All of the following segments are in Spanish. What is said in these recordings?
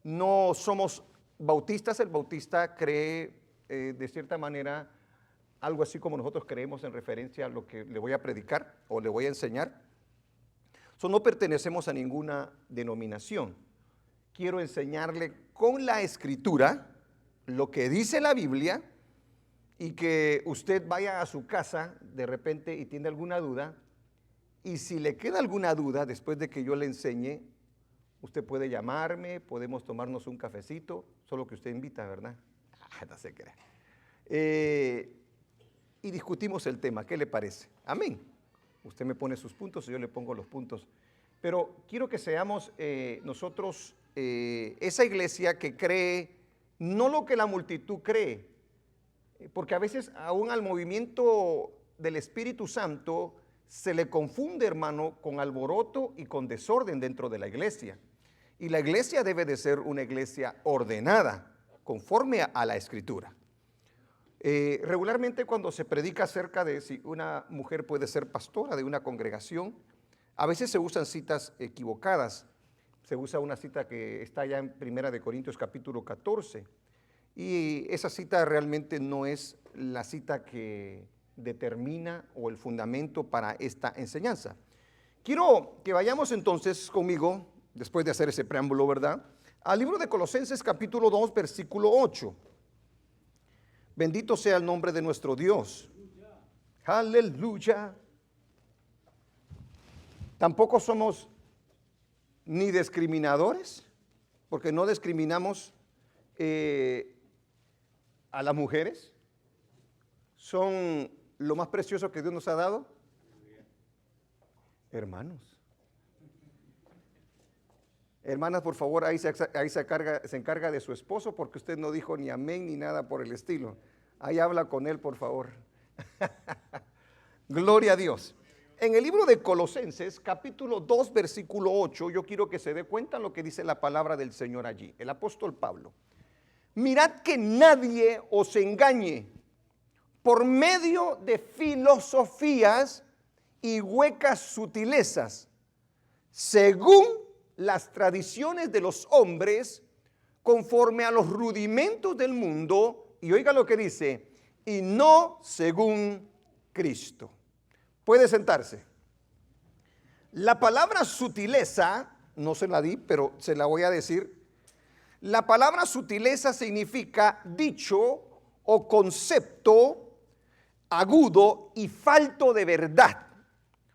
no somos bautistas. El bautista cree de cierta manera algo así como nosotros creemos en referencia a lo que le voy a predicar o le voy a enseñar. No pertenecemos a ninguna denominación. Quiero enseñarle con la escritura lo que dice la Biblia, y que usted vaya a su casa de repente y tiene alguna duda, y si le queda alguna duda después de que yo le enseñe, usted puede llamarme, podemos tomarnos un cafecito, solo que usted invita, ¿verdad? No se crea. Y discutimos el tema, ¿qué le parece? Amén. Usted me pone sus puntos y yo le pongo los puntos. Pero quiero que seamos nosotros esa iglesia que cree no lo que la multitud cree, porque a veces aún al movimiento del Espíritu Santo se le confunde, hermano, con alboroto y con desorden dentro de la iglesia. Y la iglesia debe de ser una iglesia ordenada, conforme a la Escritura. Regularmente cuando se predica acerca de si una mujer puede ser pastora de una congregación, a veces se usan citas equivocadas. Se usa una cita que está ya en 1 Corintios capítulo 14, y esa cita realmente no es la cita que determina o el fundamento para esta enseñanza. Quiero que vayamos entonces conmigo, después de hacer ese preámbulo, ¿verdad?, al libro de Colosenses capítulo 2, versículo 8. Bendito sea el nombre de nuestro Dios. Aleluya. Tampoco somos ni discriminadores, porque no discriminamos a las mujeres. Son lo más precioso que Dios nos ha dado. Hermanos. Hermanas, por favor, ahí se encarga de su esposo, porque usted no dijo ni amén ni nada por el estilo. Ahí habla con él, por favor. Gloria a Dios. En el libro de Colosenses, capítulo 2, versículo 8, yo quiero que se dé cuenta lo que dice la palabra del Señor allí. El apóstol Pablo. Mirad que nadie os engañe por medio de filosofías y huecas sutilezas, según las tradiciones de los hombres, conforme a los rudimentos del mundo, y oiga lo que dice, y no según Cristo. Puede sentarse. La palabra sutileza, no se la di, pero se la voy a decir. La palabra sutileza significa dicho o concepto agudo y falto de verdad.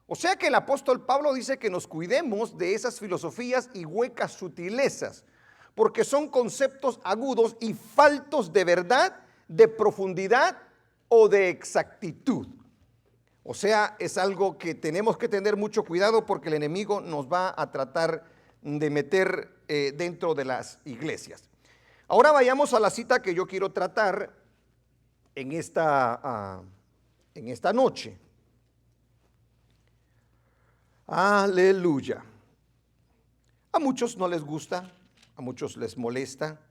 O sea que el apóstol Pablo dice que nos cuidemos de esas filosofías y huecas sutilezas, porque son conceptos agudos y faltos de verdad, de profundidad o de exactitud. O sea, es algo que tenemos que tener mucho cuidado, porque el enemigo nos va a tratar de meter dentro de las iglesias. Ahora vayamos a la cita que yo quiero tratar en esta noche. Aleluya. A muchos no les gusta, a muchos les molesta,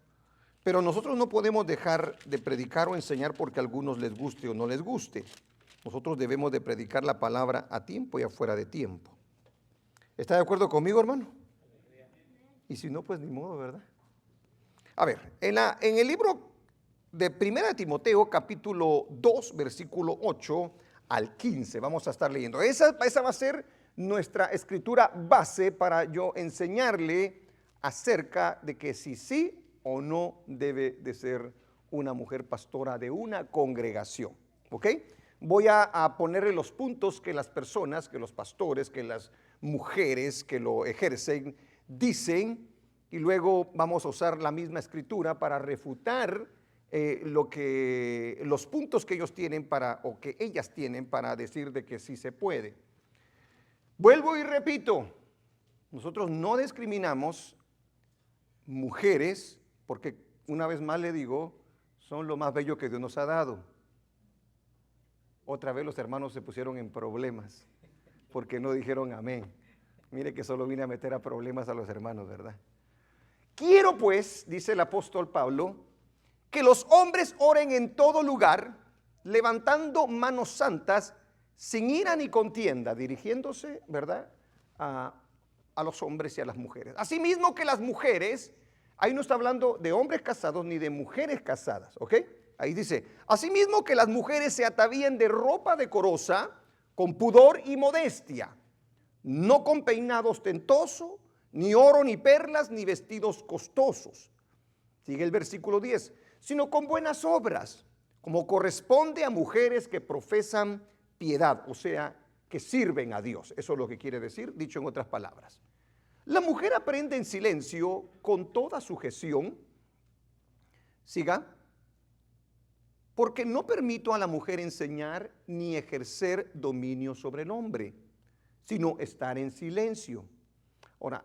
pero nosotros no podemos dejar de predicar o enseñar porque a algunos les guste o no les guste. Nosotros debemos de predicar la palabra a tiempo y afuera de tiempo. ¿Está de acuerdo conmigo, hermano? Y si no, pues ni modo, ¿verdad? A ver, en el libro de 1 Timoteo, capítulo 2, versículo 8 al 15, vamos a estar leyendo. Esa va a ser nuestra escritura base para yo enseñarle acerca de que si sí o no debe de ser una mujer pastora de una congregación. ¿Ok? Voy a ponerle los puntos que las personas, que los pastores, que las mujeres que lo ejercen dicen, y luego vamos a usar la misma escritura para refutar los puntos que ellos tienen o que ellas tienen para decir de que sí se puede. Vuelvo y repito, nosotros no discriminamos mujeres, porque una vez más le digo, son lo más bello que Dios nos ha dado. Otra vez los hermanos se pusieron en problemas porque no dijeron amén. Mire que solo vine a meter a problemas a los hermanos, ¿verdad? Quiero pues, dice el apóstol Pablo, que los hombres oren en todo lugar, levantando manos santas, sin ira ni contienda, dirigiéndose, ¿verdad?, a los hombres y a las mujeres. Asimismo que las mujeres Ahí no está hablando de hombres casados ni de mujeres casadas, ¿ok? Ahí dice, asimismo que las mujeres se atavíen de ropa decorosa, con pudor y modestia, no con peinado ostentoso, ni oro, ni perlas, ni vestidos costosos. Sigue el versículo 10, sino con buenas obras, como corresponde a mujeres que profesan piedad, o sea, que sirven a Dios. Eso es lo que quiere decir, dicho en otras palabras. La mujer aprende en silencio con toda sujeción. Siga. Porque no permito a la mujer enseñar ni ejercer dominio sobre el hombre, sino estar en silencio. Ahora,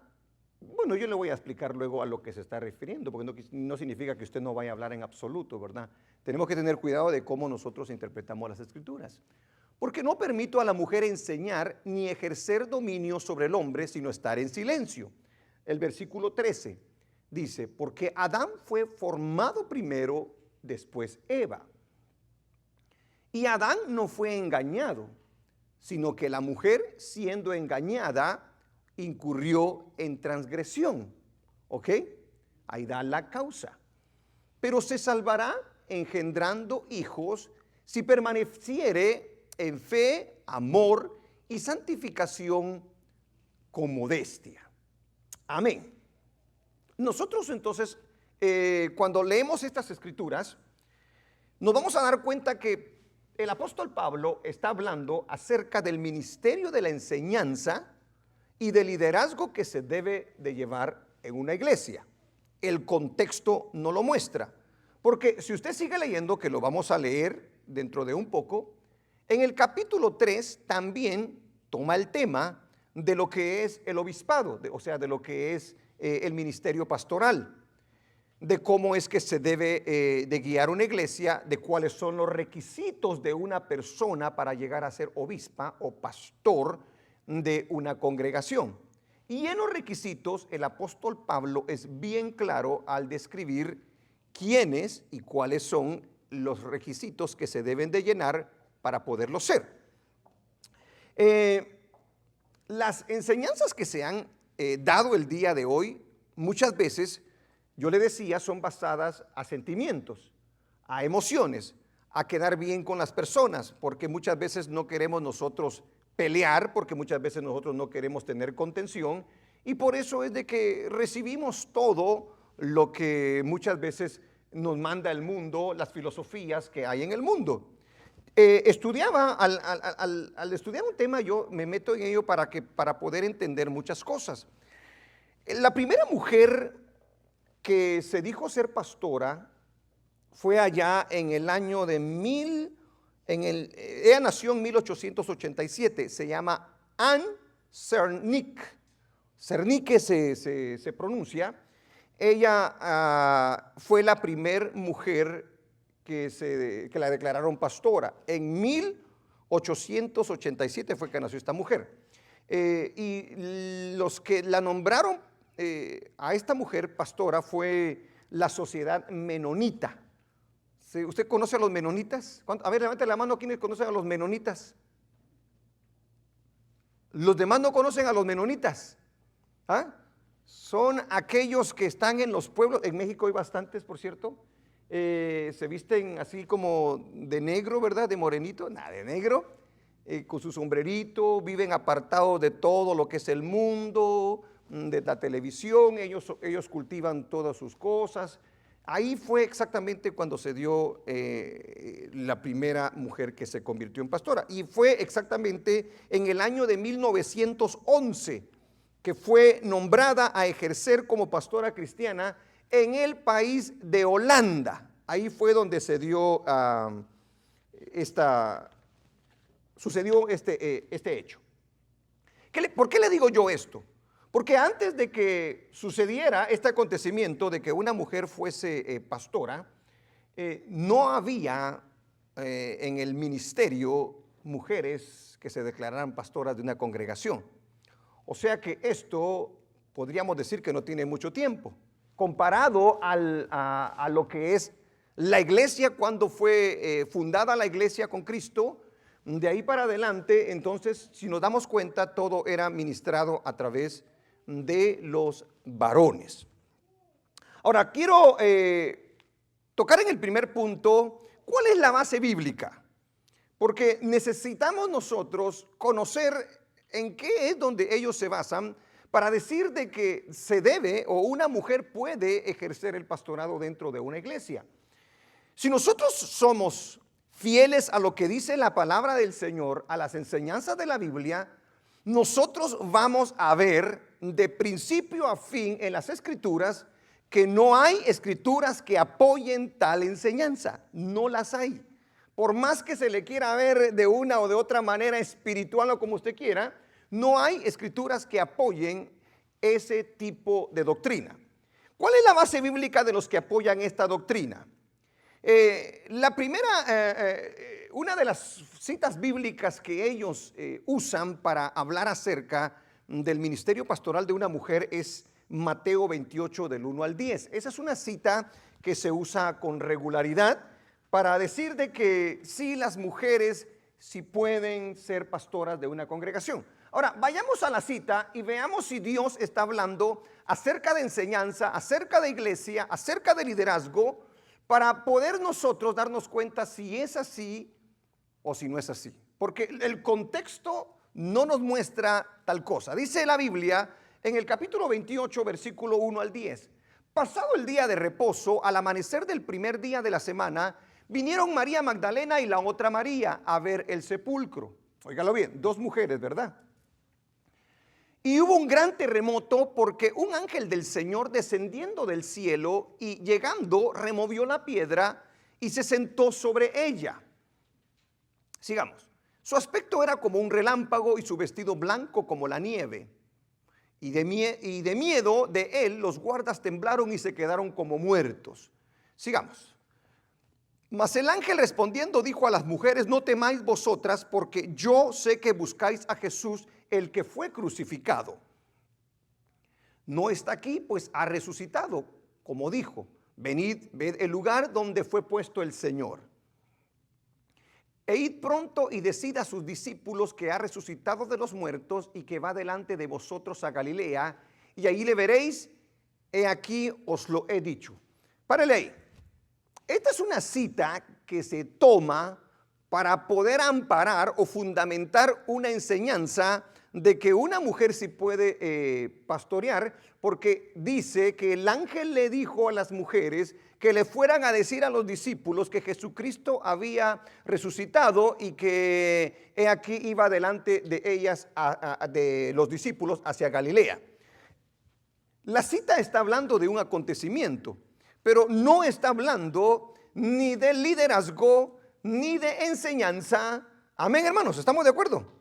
bueno, yo le voy a explicar luego a lo que se está refiriendo, porque no significa que usted no vaya a hablar en absoluto, ¿verdad? Tenemos que tener cuidado de cómo nosotros interpretamos las escrituras. Porque no permito a la mujer enseñar ni ejercer dominio sobre el hombre, sino estar en silencio. El versículo 13 dice, porque Adán fue formado primero, después Eva. Y Adán no fue engañado, sino que la mujer, siendo engañada, incurrió en transgresión. ¿Ok? Ahí da la causa. Pero se salvará engendrando hijos si permaneciere en fe, amor y santificación con modestia. Amén. Nosotros entonces, cuando leemos estas escrituras, nos vamos a dar cuenta que el apóstol Pablo está hablando acerca del ministerio de la enseñanza y del liderazgo que se debe de llevar en una iglesia. El contexto no lo muestra, porque si usted sigue leyendo, que lo vamos a leer dentro de un poco, en el capítulo 3 también toma el tema de lo que es el obispado, o sea, de lo que es el ministerio pastoral, de cómo es que se debe de guiar una iglesia, de cuáles son los requisitos de una persona para llegar a ser obispa o pastor de una congregación. Y en los requisitos el apóstol Pablo es bien claro al describir quiénes y cuáles son los requisitos que se deben de llenar para poderlo ser. Las enseñanzas que se han dado el día de hoy, muchas veces, yo le decía, son basadas a sentimientos, a emociones, a quedar bien con las personas, porque muchas veces no queremos nosotros pelear, porque muchas veces nosotros no queremos tener contención, y por eso es de que recibimos todo lo que muchas veces nos manda el mundo, las filosofías que hay en el mundo. Estudiaba, al estudiar un tema, yo me meto en ello para poder entender muchas cosas. La primera mujer que se dijo ser pastora fue allá en el año de ella nació en 1887, se llama Anne Cernic. Cernique se pronuncia. Ella fue la primer mujer que la declararon pastora. En 1887 fue que nació esta mujer. Y los que la nombraron a esta mujer pastora fue la sociedad menonita. ¿Sí? ¿Usted conoce a los menonitas? A ver, levante la mano, ¿quiénes conocen a los menonitas? Los demás no conocen a los menonitas. ¿Ah? Son aquellos que están en los pueblos. En México hay bastantes, por cierto. Se visten así como de negro, ¿verdad? De morenito, nada, de negro, con su sombrerito, viven apartados de todo lo que es el mundo, de la televisión, ellos cultivan todas sus cosas. Ahí fue exactamente cuando se dio la primera mujer que se convirtió en pastora, y fue exactamente en el año de 1911 que fue nombrada a ejercer como pastora cristiana en el país de Holanda. Ahí fue donde se dio sucedió este hecho. ¿Por qué le digo yo esto? Porque antes de que sucediera este acontecimiento de que una mujer fuese pastora, no había en el ministerio mujeres que se declararan pastoras de una congregación. O sea que esto podríamos decir que no tiene mucho tiempo, comparado a lo que es la iglesia cuando fue fundada la iglesia con Cristo. De ahí para adelante, entonces, si nos damos cuenta, todo era ministrado a través de los varones. Ahora, quiero tocar en el primer punto, ¿cuál es la base bíblica? Porque necesitamos nosotros conocer en qué es donde ellos se basan para decir de que se debe o una mujer puede ejercer el pastorado dentro de una iglesia. Si nosotros somos fieles a lo que dice la palabra del Señor, a las enseñanzas de la Biblia, nosotros vamos a ver de principio a fin en las escrituras que no hay escrituras que apoyen tal enseñanza, no las hay. Por más que se le quiera ver de una o de otra manera espiritual o como usted quiera, no hay escrituras que apoyen ese tipo de doctrina. ¿Cuál es la base bíblica de los que apoyan esta doctrina? La primera, una de las citas bíblicas que ellos usan para hablar acerca del ministerio pastoral de una mujer es Mateo 28 del 1 al 10. Esa es una cita que se usa con regularidad para decir de que sí, las mujeres sí pueden ser pastoras de una congregación. Ahora, vayamos a la cita y veamos si Dios está hablando acerca de enseñanza, acerca de iglesia, acerca de liderazgo, para poder nosotros darnos cuenta si es así o si no es así. Porque el contexto no nos muestra tal cosa. Dice la Biblia en el capítulo 28, versículo 1 al 10. Pasado el día de reposo, al amanecer del primer día de la semana, vinieron María Magdalena y la otra María a ver el sepulcro. Óigalo bien, dos mujeres, ¿verdad? Y hubo un gran terremoto porque un ángel del Señor descendiendo del cielo y llegando removió la piedra y se sentó sobre ella. Sigamos. Su aspecto era como un relámpago y su vestido blanco como la nieve. Y de miedo de él los guardas temblaron y se quedaron como muertos. Sigamos. Mas el ángel respondiendo dijo a las mujeres: no temáis vosotras, porque yo sé que buscáis a Jesús, el que fue crucificado. No está aquí, pues ha resucitado, como dijo. Venid, ved el lugar donde fue puesto el Señor. E id pronto y decid a sus discípulos que ha resucitado de los muertos y que va delante de vosotros a Galilea, y ahí le veréis. He aquí os lo he dicho. Párele ahí. Esta es una cita que se toma para poder amparar o fundamentar una enseñanza de que una mujer sí puede pastorear, porque dice que el ángel le dijo a las mujeres que le fueran a decir a los discípulos que Jesucristo había resucitado y que he aquí iba delante de ellas, de los discípulos, hacia Galilea. La cita está hablando de un acontecimiento, pero no está hablando ni de liderazgo ni de enseñanza. Amén, hermanos, ¿estamos de acuerdo?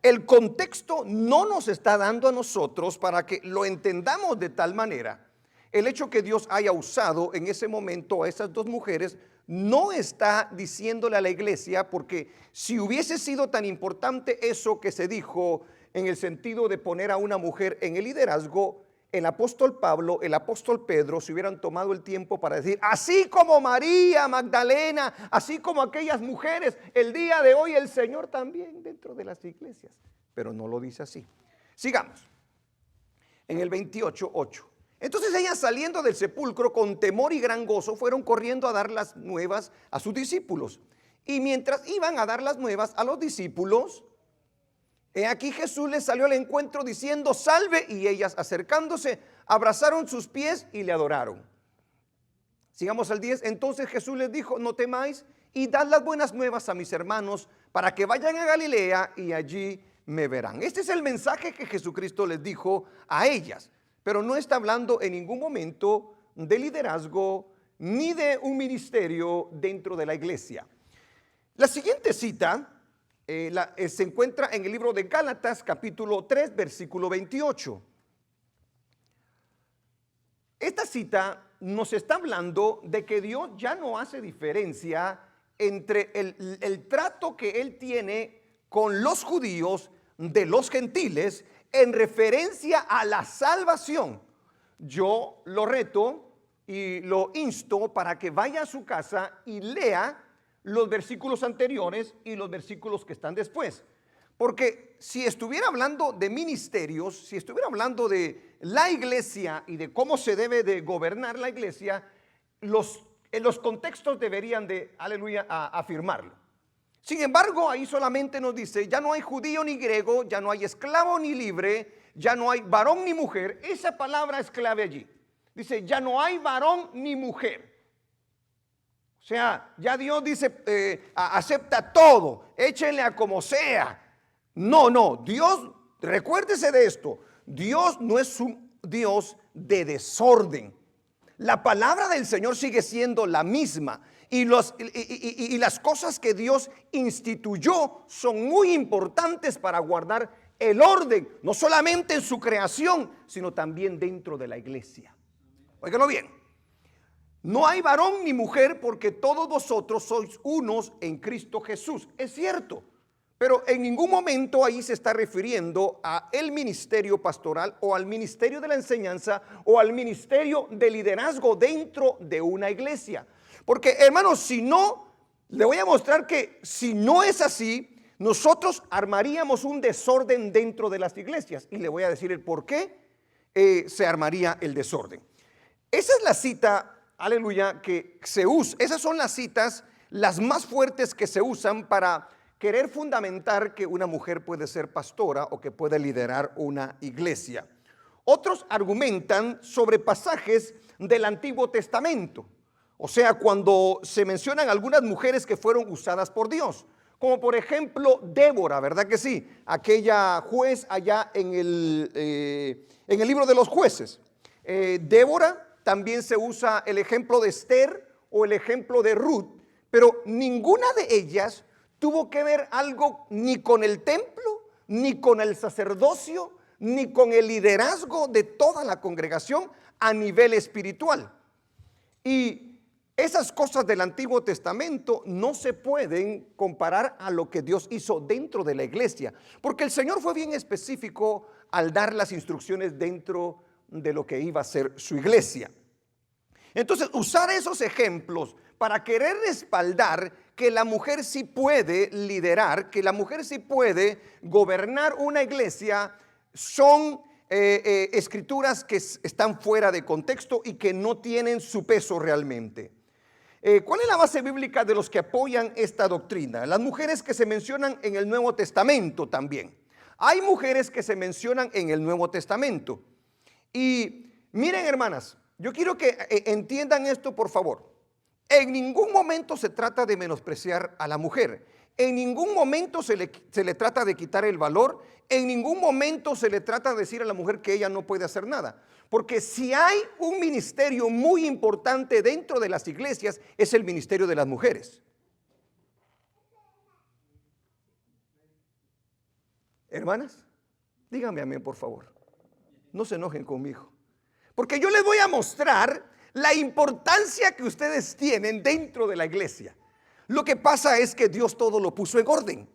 El contexto no nos está dando a nosotros para que lo entendamos de tal manera. El hecho que Dios haya usado en ese momento a esas dos mujeres no está diciéndole a la iglesia, porque si hubiese sido tan importante eso que se dijo en el sentido de poner a una mujer en el liderazgo, el apóstol Pablo, el apóstol Pedro se hubieran tomado el tiempo para decir: así como María Magdalena, así como aquellas mujeres, el día de hoy el Señor también dentro de las iglesias. Pero no lo dice así. Sigamos. En el 28:8. Entonces ellas, saliendo del sepulcro con temor y gran gozo, fueron corriendo a dar las nuevas a sus discípulos. Y mientras iban a dar las nuevas a los discípulos, he aquí Jesús les salió al encuentro diciendo: salve. Y ellas, acercándose, abrazaron sus pies y le adoraron. Sigamos al 10. Entonces Jesús les dijo: no temáis, y dad las buenas nuevas a mis hermanos, para que vayan a Galilea y allí me verán. Este es el mensaje que Jesucristo les dijo a ellas, pero no está hablando en ningún momento de liderazgo ni de un ministerio dentro de la iglesia. La siguiente cita se encuentra en el libro de Gálatas, capítulo 3, versículo 28. Esta cita nos está hablando de que Dios ya no hace diferencia entre el trato que Él tiene con los judíos de los gentiles en referencia a la salvación. Yo lo reto y lo insto para que vaya a su casa y lea los versículos anteriores y los versículos que están después, Porque si estuviera hablando de ministerios, si estuviera hablando de la iglesia y de cómo se debe de gobernar la iglesia, en los contextos deberían de, aleluya, afirmarlo. Sin embargo, ahí solamente nos dice, ya no hay judío ni griego, ya no hay esclavo ni libre, ya no hay varón ni mujer. Esa palabra es clave allí. Dice, ya no hay varón ni mujer. O sea, ya Dios dice, acepta todo, échenle a como sea. No, Dios, recuérdese de esto, Dios no es un Dios de desorden. La palabra del Señor sigue siendo la misma y las cosas que Dios instituyó son muy importantes para guardar el orden, no solamente en su creación, sino también dentro de la iglesia. Óigalo bien, no hay varón ni mujer porque todos vosotros sois unos en Cristo Jesús. Es cierto, pero en ningún momento ahí se está refiriendo a el ministerio pastoral o al ministerio de la enseñanza o al ministerio de liderazgo dentro de una iglesia. Porque, hermanos, si no, le voy a mostrar que si no es así, nosotros armaríamos un desorden dentro de las iglesias. Y le voy a decir el por qué se armaría el desorden. Esa es la cita, aleluya, que se usa. Esas son las citas las más fuertes que se usan para querer fundamentar que una mujer puede ser pastora o que puede liderar una iglesia. Otros argumentan sobre pasajes del Antiguo Testamento. O sea, cuando se mencionan algunas mujeres que fueron usadas por Dios. Como por ejemplo Débora, ¿verdad que sí? Aquella juez allá en el libro de los jueces. Débora, también se usa el ejemplo de Esther o el ejemplo de Ruth. Pero ninguna de ellas tuvo que ver algo ni con el templo, ni con el sacerdocio, ni con el liderazgo de toda la congregación a nivel espiritual. Y esas cosas del Antiguo Testamento no se pueden comparar a lo que Dios hizo dentro de la iglesia, porque el Señor fue bien específico al dar las instrucciones dentro de lo que iba a ser su iglesia. Entonces, usar esos ejemplos para querer respaldar que la mujer sí puede liderar, que la mujer sí puede gobernar una iglesia, son escrituras que están fuera de contexto y que no tienen su peso realmente. ¿Cuál es la base bíblica de los que apoyan esta doctrina? Las mujeres que se mencionan en el Nuevo Testamento también. Hay mujeres que se mencionan en el Nuevo Testamento. Y miren, hermanas, yo quiero que entiendan esto, por favor. En ningún momento se trata de menospreciar a la mujer. En ningún momento se le trata de quitar el valor. En ningún momento se le trata de decir a la mujer que ella no puede hacer nada. Porque si hay un ministerio muy importante dentro de las iglesias, es el ministerio de las mujeres. Hermanas, díganme amén, por favor. No se enojen conmigo. Porque yo les voy a mostrar la importancia que ustedes tienen dentro de la iglesia. Lo que pasa es que Dios todo lo puso en orden.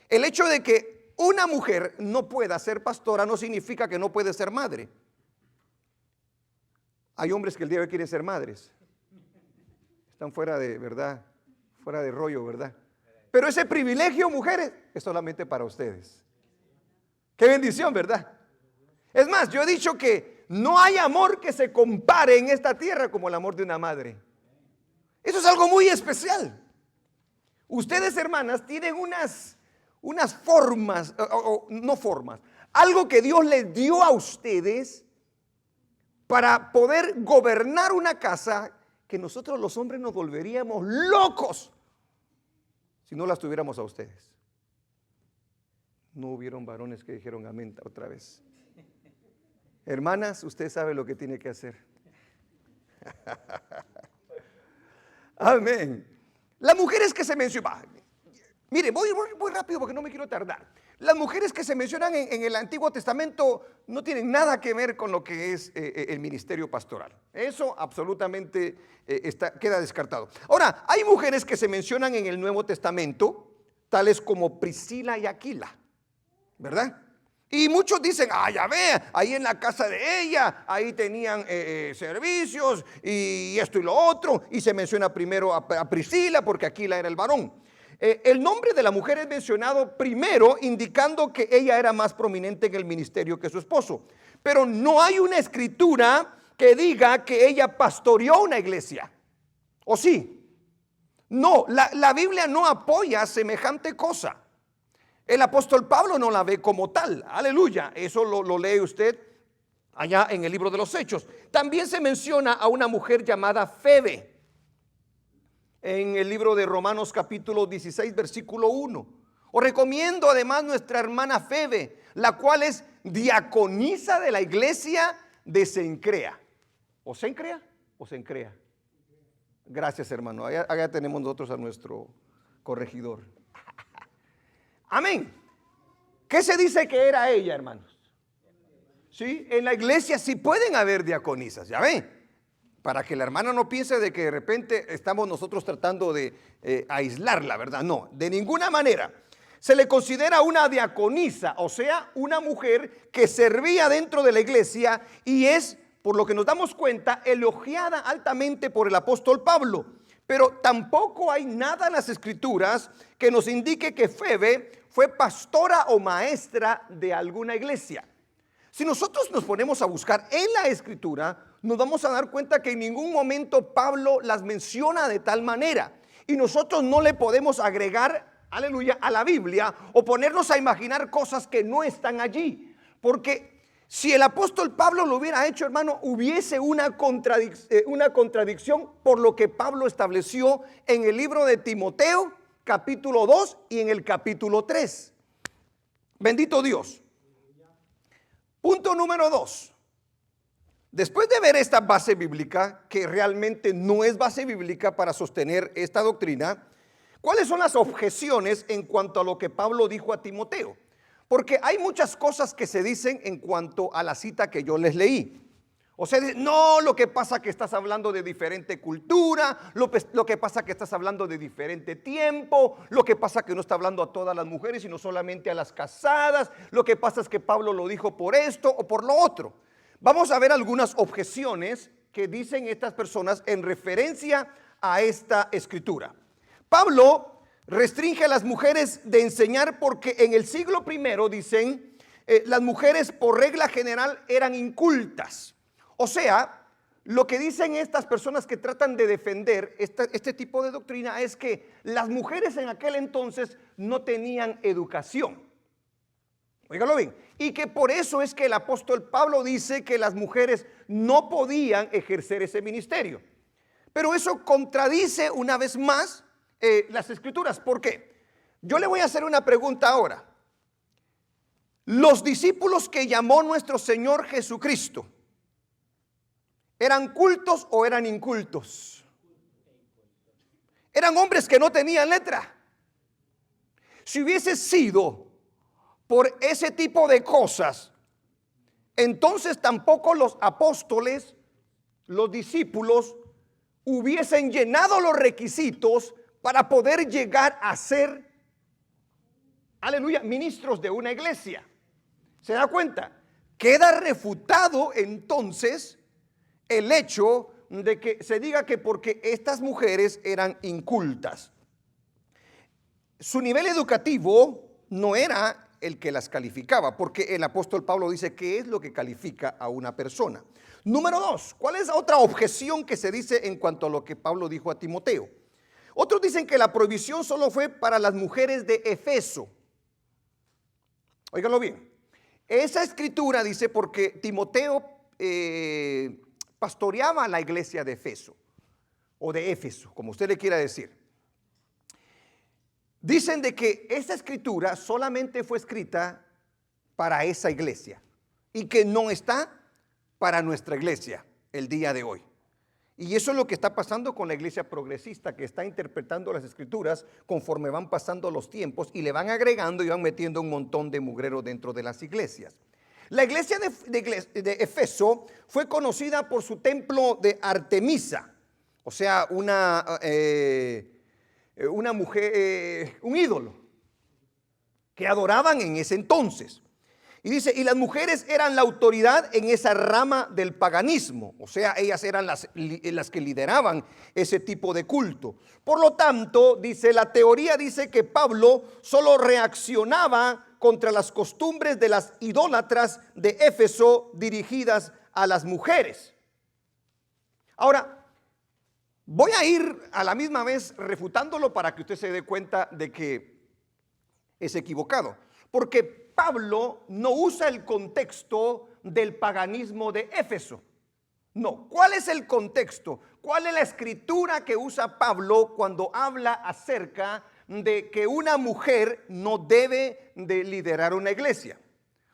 El hecho de que una mujer no pueda ser pastora no significa que no puede ser madre. Hay hombres que el día de hoy quieren ser madres. Están fuera de, ¿verdad? Fuera de rollo, ¿verdad? Pero ese privilegio, mujeres, es solamente para ustedes. Qué bendición, ¿verdad? Es más, yo he dicho que no hay amor que se compare en esta tierra como el amor de una madre. Eso es algo muy especial. Ustedes, hermanas, tienen unas formas, no formas, algo que Dios les dio a ustedes para poder gobernar una casa que nosotros los hombres nos volveríamos locos si no las tuviéramos a ustedes. No hubieron varones que dijeron amén otra vez. Hermanas, usted sabe lo que tiene que hacer. Amén. Las mujeres que se mencionan, mire, voy rápido porque no me quiero tardar. Las mujeres que se mencionan en el Antiguo Testamento no tienen nada que ver con lo que es el ministerio pastoral. Eso absolutamente queda descartado. Ahora, hay mujeres que se mencionan en el Nuevo Testamento, tales como Priscila y Aquila, ¿verdad? Y muchos dicen, ya ve, ahí en la casa de ella, ahí tenían servicios y esto y lo otro. Y se menciona primero a Priscila porque Aquila era el varón. El nombre de la mujer es mencionado primero, indicando que ella era más prominente en el ministerio que su esposo. Pero no hay una escritura que diga que ella pastoreó una iglesia. ¿O sí? No, la Biblia no apoya semejante cosa. El apóstol Pablo no la ve como tal. Aleluya. Eso lo lee usted allá en el libro de los Hechos. También se menciona a una mujer llamada Febe en el libro de Romanos capítulo 16 versículo 1. Os recomiendo además nuestra hermana Febe, la cual es diaconisa de la iglesia de Cencrea. ¿O Cencrea? ¿O Cencrea? Gracias, hermano. Allá tenemos nosotros a nuestro corregidor. Amén. ¿Qué se dice que era ella, hermanos? Sí, en la iglesia sí pueden haber diaconisas, ya ven. Para que la hermana no piense de que de repente estamos nosotros tratando de aislarla, ¿verdad? No, de ninguna manera. Se le considera una diaconisa, o sea, una mujer que servía dentro de la iglesia y es, por lo que nos damos cuenta, elogiada altamente por el apóstol Pablo. Pero tampoco hay nada en las escrituras que nos indique que Febe fue pastora o maestra de alguna iglesia. Si nosotros nos ponemos a buscar en la escritura, nos vamos a dar cuenta que en ningún momento Pablo las menciona de tal manera. Y nosotros no le podemos agregar, aleluya, a la Biblia o ponernos a imaginar cosas que no están allí. Porque si el apóstol Pablo lo hubiera hecho, hermano, hubiese una contradicción por lo que Pablo estableció en el libro de Timoteo, capítulo 2 y en el capítulo 3. Bendito Dios. Punto número 2. Después de ver esta base bíblica, que realmente no es base bíblica para sostener esta doctrina, ¿cuáles son las objeciones en cuanto a lo que Pablo dijo a Timoteo? Porque hay muchas cosas que se dicen en cuanto a la cita que yo les leí. O sea, no, lo que pasa que estás hablando de diferente cultura, lo que pasa que estás hablando de diferente tiempo, lo que pasa que no está hablando a todas las mujeres, sino solamente a las casadas, lo que pasa es que Pablo lo dijo por esto o por lo otro. Vamos a ver algunas objeciones que dicen estas personas en referencia a esta escritura. Pablo restringe a las mujeres de enseñar porque en el siglo I, dicen, las mujeres por regla general eran incultas. O sea, lo que dicen estas personas que tratan de defender este tipo de doctrina es que las mujeres en aquel entonces no tenían educación. Óigalo bien. Y que por eso es que el apóstol Pablo dice que las mujeres no podían ejercer ese ministerio. Pero eso contradice una vez más las escrituras. ¿Por qué? Yo le voy a hacer una pregunta ahora. Los discípulos que llamó nuestro Señor Jesucristo, ¿eran cultos o eran incultos? Eran hombres que no tenían letra. Si hubiese sido por ese tipo de cosas, entonces tampoco los apóstoles, los discípulos, hubiesen llenado los requisitos para poder llegar a ser, aleluya, ministros de una iglesia. ¿Se da cuenta? Queda refutado entonces el hecho de que se diga que porque estas mujeres eran incultas. Su nivel educativo no era el que las calificaba, porque el apóstol Pablo dice qué es lo que califica a una persona. Número 2, ¿cuál es la otra objeción que se dice en cuanto a lo que Pablo dijo a Timoteo? Otros dicen que la prohibición solo fue para las mujeres de Efeso. Óigalo bien. Esa escritura dice porque Timoteo pastoreaba la iglesia de Efeso, o de Éfeso, como usted le quiera decir. Dicen de que esa escritura solamente fue escrita para esa iglesia y que no está para nuestra iglesia el día de hoy. Y eso es lo que está pasando con la iglesia progresista, que está interpretando las escrituras conforme van pasando los tiempos y le van agregando y van metiendo un montón de mugrero dentro de las iglesias. La iglesia de Efeso fue conocida por su templo de Artemisa, o sea, una mujer, un ídolo que adoraban en ese entonces. Y dice, y las mujeres eran la autoridad en esa rama del paganismo. O sea, ellas eran las que lideraban ese tipo de culto. Por lo tanto, dice, la teoría dice que Pablo solo reaccionaba contra las costumbres de las idólatras de Éfeso dirigidas a las mujeres. Ahora, voy a ir a la misma vez refutándolo para que usted se dé cuenta de que es equivocado. Porque Pablo no usa el contexto del paganismo de Éfeso. No, ¿cuál es el contexto? ¿Cuál es la escritura que usa Pablo cuando habla acerca de que una mujer no debe de liderar una iglesia?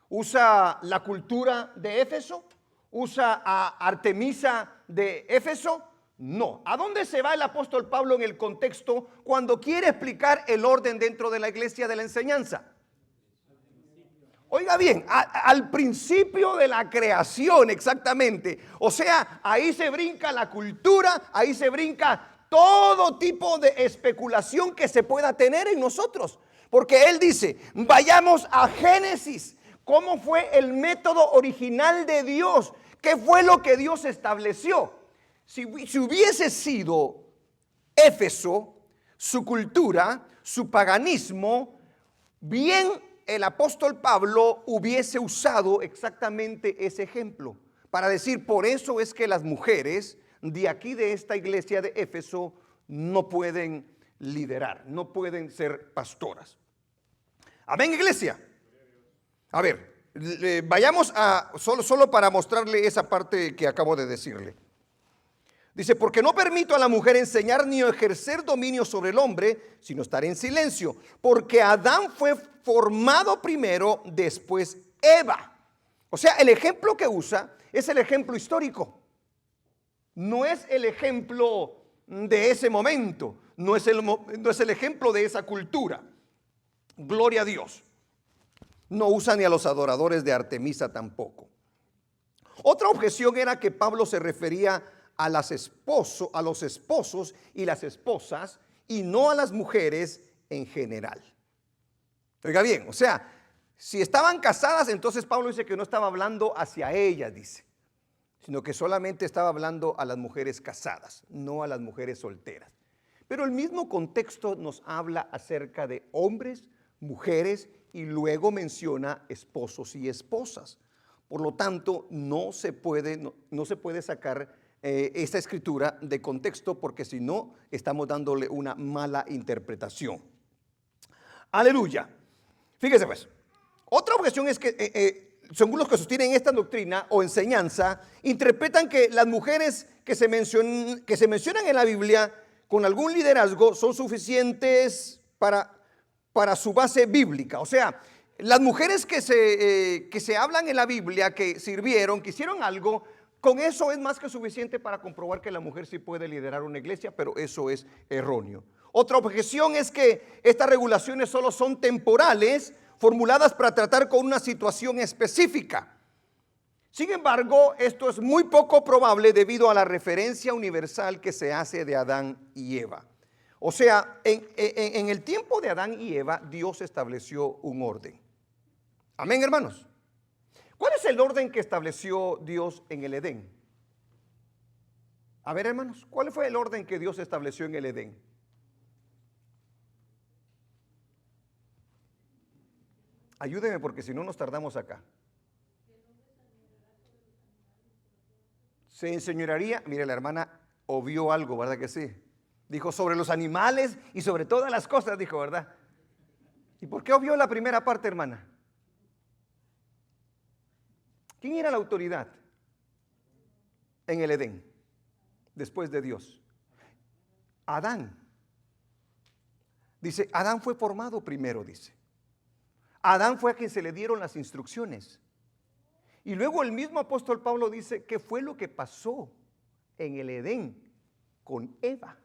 ¿Usa la cultura de Éfeso? ¿Usa a Artemisa de Éfeso? No. ¿A dónde se va el apóstol Pablo en el contexto cuando quiere explicar el orden dentro de la iglesia de la enseñanza? Oiga bien, al principio de la creación exactamente. O sea, ahí se brinca la cultura, ahí se brinca todo tipo de especulación que se pueda tener en nosotros. Porque él dice, vayamos a Génesis. ¿Cómo fue el método original de Dios? ¿Qué fue lo que Dios estableció? Si hubiese sido Éfeso, su cultura, su paganismo, bien el apóstol Pablo hubiese usado exactamente ese ejemplo para decir, por eso es que las mujeres de aquí de esta iglesia de Éfeso no pueden liderar, no pueden ser pastoras. Amén, iglesia. A ver, vayamos a solo para mostrarle esa parte que acabo de decirle. Dice, porque no permito a la mujer enseñar ni ejercer dominio sobre el hombre, sino estar en silencio. Porque Adán fue formado primero, después Eva. O sea, el ejemplo que usa es el ejemplo histórico. No es el ejemplo de ese momento. No es el ejemplo de esa cultura. Gloria a Dios. No usa ni a los adoradores de Artemisa tampoco. Otra objeción era que Pablo se refería a los esposos y las esposas y no a las mujeres en general. Oiga bien, o sea, si estaban casadas, entonces Pablo dice que no estaba hablando hacia ellas, dice, sino que solamente estaba hablando a las mujeres casadas, no a las mujeres solteras. Pero el mismo contexto nos habla acerca de hombres, mujeres y luego menciona esposos y esposas. Por lo tanto, no se puede sacar esta escritura de contexto, porque si no estamos dándole una mala interpretación. Aleluya. Fíjese pues, otra objeción es que según los que sostienen esta doctrina o enseñanza, interpretan que las mujeres que se mencionan en la Biblia con algún liderazgo son suficientes para su base bíblica. O sea, las mujeres que se hablan en la Biblia, que sirvieron, que hicieron algo, con eso es más que suficiente para comprobar que la mujer sí puede liderar una iglesia, pero eso es erróneo. Otra objeción es que estas regulaciones solo son temporales, formuladas para tratar con una situación específica. Sin embargo, esto es muy poco probable debido a la referencia universal que se hace de Adán y Eva. O sea, en el tiempo de Adán y Eva, Dios estableció un orden. Amén, hermanos. ¿Cuál es el orden que estableció Dios en el Edén? A ver, hermanos, ¿cuál fue el orden que Dios estableció en el Edén? Ayúdeme porque si no nos tardamos acá. Se enseñorearía, mire, la hermana obvió algo, ¿verdad que sí? Dijo sobre los animales y sobre todas las cosas, dijo, ¿verdad? ¿Y por qué obvió la primera parte, hermana? ¿Quién era la autoridad en el Edén después de Dios? Adán. Dice, Adán fue formado primero, dice. Adán fue a quien se le dieron las instrucciones. Y luego el mismo apóstol Pablo dice, ¿qué fue lo que pasó en el Edén con Eva?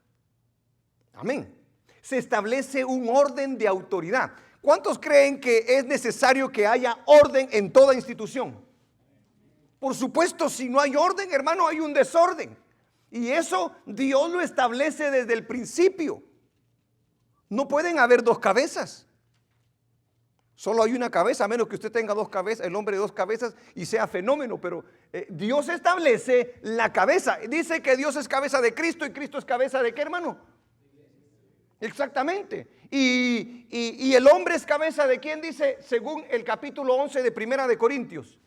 Amén. Se establece un orden de autoridad. ¿Cuántos creen que es necesario que haya orden en toda institución? Por supuesto, si no hay orden, hermano, hay un desorden. Y eso Dios lo establece desde el principio. No pueden haber dos cabezas. Solo hay una cabeza, a menos que usted tenga dos cabezas, el hombre de dos cabezas y sea fenómeno. Pero Dios establece la cabeza. Dice que Dios es cabeza de Cristo y Cristo es cabeza de ¿qué, hermano? Exactamente. Y el hombre es cabeza de ¿quién? Dice, según el capítulo 11 de Primera de Corintios.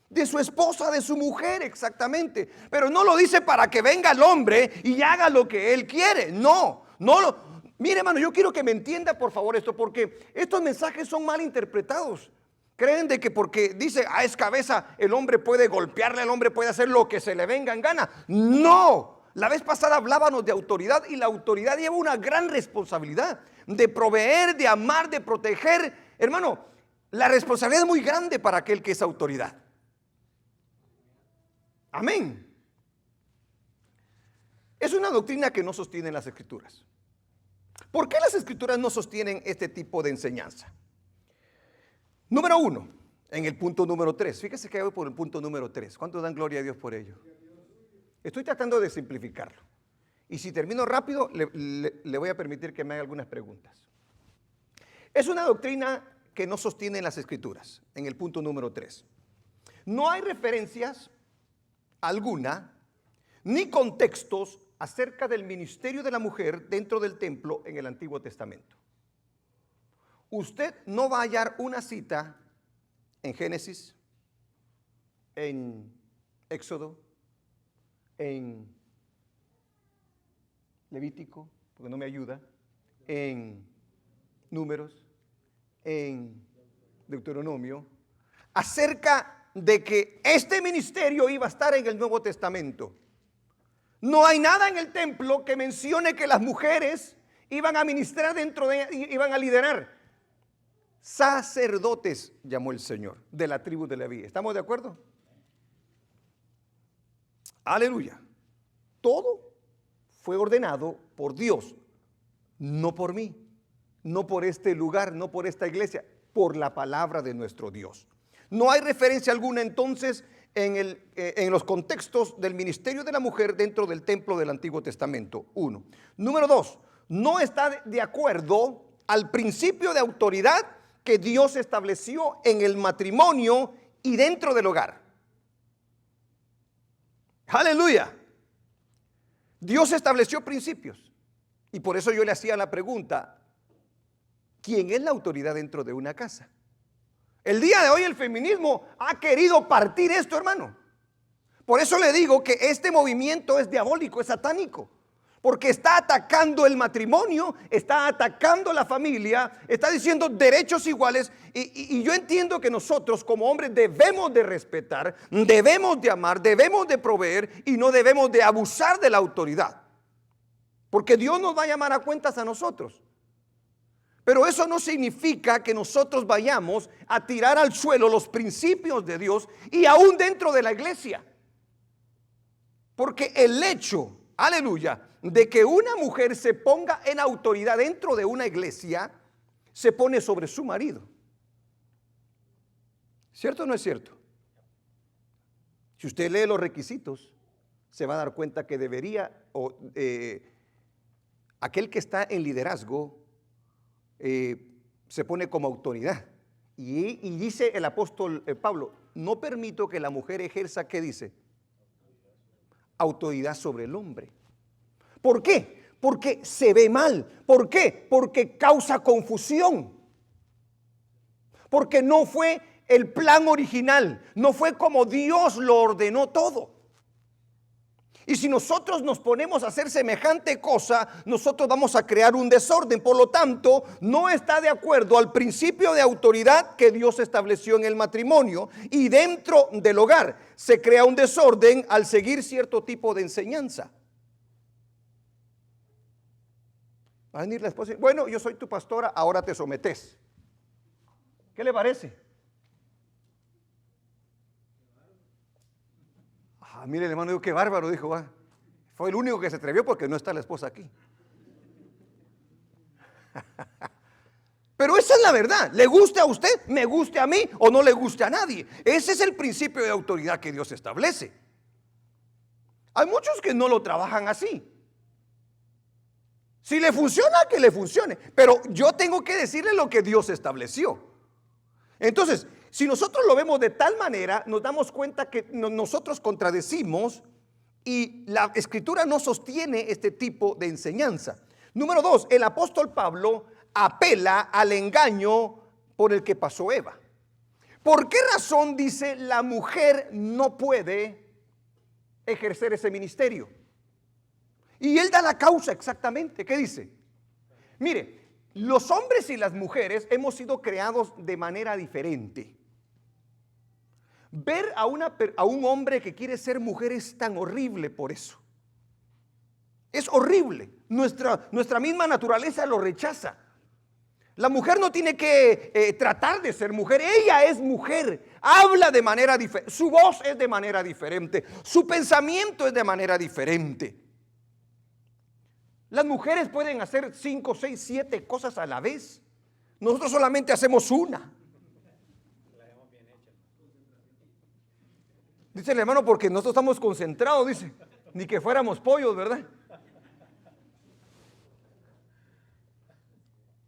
De su esposa, de su mujer, exactamente. Pero no lo dice para que venga el hombre y haga lo que él quiere. No, no lo... Mire, hermano, yo quiero que me entienda por favor esto, porque estos mensajes son mal interpretados. Creen de que porque dice, es cabeza, el hombre puede golpearle, el hombre puede hacer lo que se le venga en gana. No, la vez pasada hablábamos de autoridad y la autoridad lleva una gran responsabilidad de proveer, de amar, de proteger. Hermano, la responsabilidad es muy grande para aquel que es autoridad. Amén. Es una doctrina que no sostiene las Escrituras. ¿Por qué las Escrituras no sostienen este tipo de enseñanza? Número 1, en el punto número 3. Fíjese que voy por el punto número 3. ¿Cuántos dan gloria a Dios por ello? Estoy tratando de simplificarlo. Y si termino rápido, le voy a permitir que me haga algunas preguntas. Es una doctrina que no sostiene las Escrituras, en el punto número 3. No hay referencias alguna, ni contextos acerca del ministerio de la mujer dentro del templo en el Antiguo Testamento. Usted no va a hallar una cita en Génesis, en Éxodo, en Levítico, porque no me ayuda, en Números, en Deuteronomio, acerca de que este ministerio iba a estar en el Nuevo Testamento. No hay nada en el templo que mencione que las mujeres iban a ministrar dentro de, iban a liderar. Sacerdotes, llamó el Señor, de la tribu de Leví. ¿Estamos de acuerdo? Aleluya. Todo fue ordenado por Dios, no por mí, no por este lugar, no por esta iglesia, por la palabra de nuestro Dios. No hay referencia alguna entonces en los contextos del ministerio de la mujer dentro del templo del Antiguo Testamento. 1. Número 2, no está de acuerdo al principio de autoridad que Dios estableció en el matrimonio y dentro del hogar. Aleluya. Dios estableció principios y por eso yo le hacía la pregunta, ¿quién es la autoridad dentro de una casa? El día de hoy el feminismo ha querido partir esto, hermano. Por eso le digo que este movimiento es diabólico, es satánico. Porque está atacando el matrimonio, está atacando la familia, está diciendo derechos iguales. Y yo entiendo que nosotros como hombres debemos de respetar, debemos de amar, debemos de proveer y no debemos de abusar de la autoridad. Porque Dios nos va a llamar a cuentas a nosotros. Pero eso no significa que nosotros vayamos a tirar al suelo los principios de Dios y aún dentro de la iglesia. Porque el hecho, aleluya, de que una mujer se ponga en autoridad dentro de una iglesia, se pone sobre su marido. ¿Cierto o no es cierto? Si usted lee los requisitos, se va a dar cuenta que debería, aquel que está en liderazgo, se pone como autoridad. Y dice el apóstol Pablo, no permito que la mujer ejerza, ¿qué dice? Autoridad sobre el hombre. ¿Por qué? Porque se ve mal. ¿Por qué? Porque causa confusión. Porque no fue el plan original, no fue como Dios lo ordenó todo. Y si nosotros nos ponemos a hacer semejante cosa, nosotros vamos a crear un desorden. Por lo tanto, no está de acuerdo al principio de autoridad que Dios estableció en el matrimonio. Y dentro del hogar se crea un desorden al seguir cierto tipo de enseñanza. Va a venir la esposa y, bueno, yo soy tu pastora, ahora te sometes. ¿Qué le parece? Mire, el hermano, dijo, qué bárbaro, dijo, fue el único que se atrevió porque no está la esposa aquí. Pero esa es la verdad, le guste a usted, me guste a mí o no le guste a nadie. Ese es el principio de autoridad que Dios establece. Hay muchos que no lo trabajan así. Si le funciona, que le funcione. Pero yo tengo que decirle lo que Dios estableció. Entonces, si nosotros lo vemos de tal manera, nos damos cuenta que nosotros contradecimos y la Escritura no sostiene este tipo de enseñanza. Número 2, el apóstol Pablo apela al engaño por el que pasó Eva. ¿Por qué razón dice la mujer no puede ejercer ese ministerio? Y él da la causa exactamente. ¿Qué dice? Mire, los hombres y las mujeres hemos sido creados de manera diferente. Ver a un hombre que quiere ser mujer es tan horrible por eso. Es horrible. Nuestra misma naturaleza lo rechaza. La mujer no tiene que tratar de ser mujer. Ella es mujer. Habla de manera diferente. Su voz es de manera diferente. Su pensamiento es de manera diferente. Las mujeres pueden hacer 5, 6, 7 cosas a la vez. Nosotros solamente hacemos una. Dice el hermano, porque nosotros estamos concentrados, dice. Ni que fuéramos pollos, ¿verdad?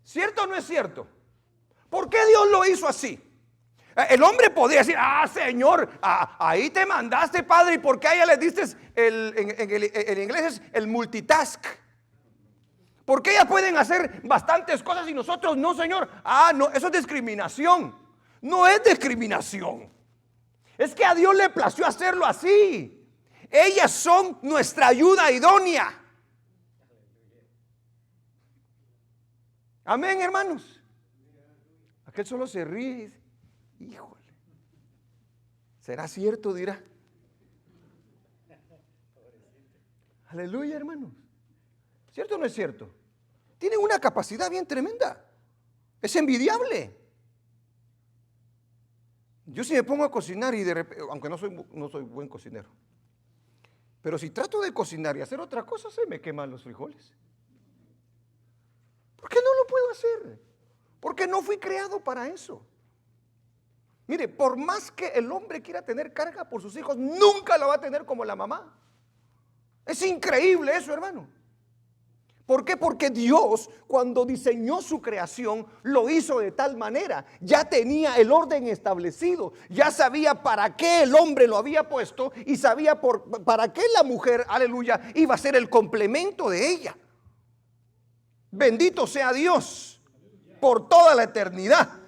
¿Cierto o no es cierto? ¿Por qué Dios lo hizo así? El hombre podría decir, Señor, ahí te mandaste, Padre, ¿y por qué a ella le diste en inglés es el multitask? ¿Por qué ellas pueden hacer bastantes cosas y nosotros no, Señor? No, eso es discriminación. No es discriminación. Es que a Dios le plació hacerlo así. Ellas son nuestra ayuda idónea. Amén, hermanos. Aquel solo se ríe y dice, híjole, ¿será cierto? Dirá. Aleluya, hermanos. ¿Cierto o no es cierto? Tienen una capacidad bien tremenda. Es envidiable. Yo si me pongo a cocinar y de repente, aunque no soy buen cocinero, pero si trato de cocinar y hacer otra cosa, se me queman los frijoles. ¿Por qué no lo puedo hacer? Porque no fui creado para eso. Mire, por más que el hombre quiera tener carga por sus hijos, nunca lo va a tener como la mamá. Es increíble eso, hermano. ¿Por qué? Porque Dios, cuando diseñó su creación, lo hizo de tal manera. Ya tenía el orden establecido. Ya sabía para qué el hombre lo había puesto y sabía para qué la mujer, aleluya, iba a ser el complemento de ella. Bendito sea Dios por toda la eternidad.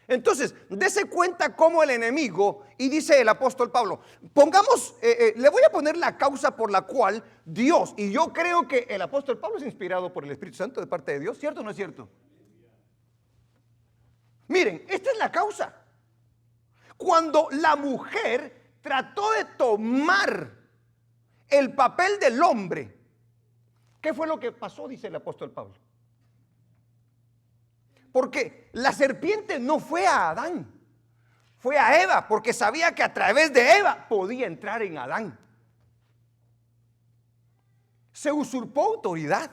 Entonces, dése cuenta cómo el enemigo, y dice el apóstol Pablo, le voy a poner la causa por la cual Dios, y yo creo que el apóstol Pablo es inspirado por el Espíritu Santo de parte de Dios, ¿cierto o no es cierto? Miren, esta es la causa. Cuando la mujer trató de tomar el papel del hombre, ¿qué fue lo que pasó? Dice el apóstol Pablo. Porque la serpiente no fue a Adán, fue a Eva, porque sabía que a través de Eva podía entrar en Adán. Se usurpó autoridad.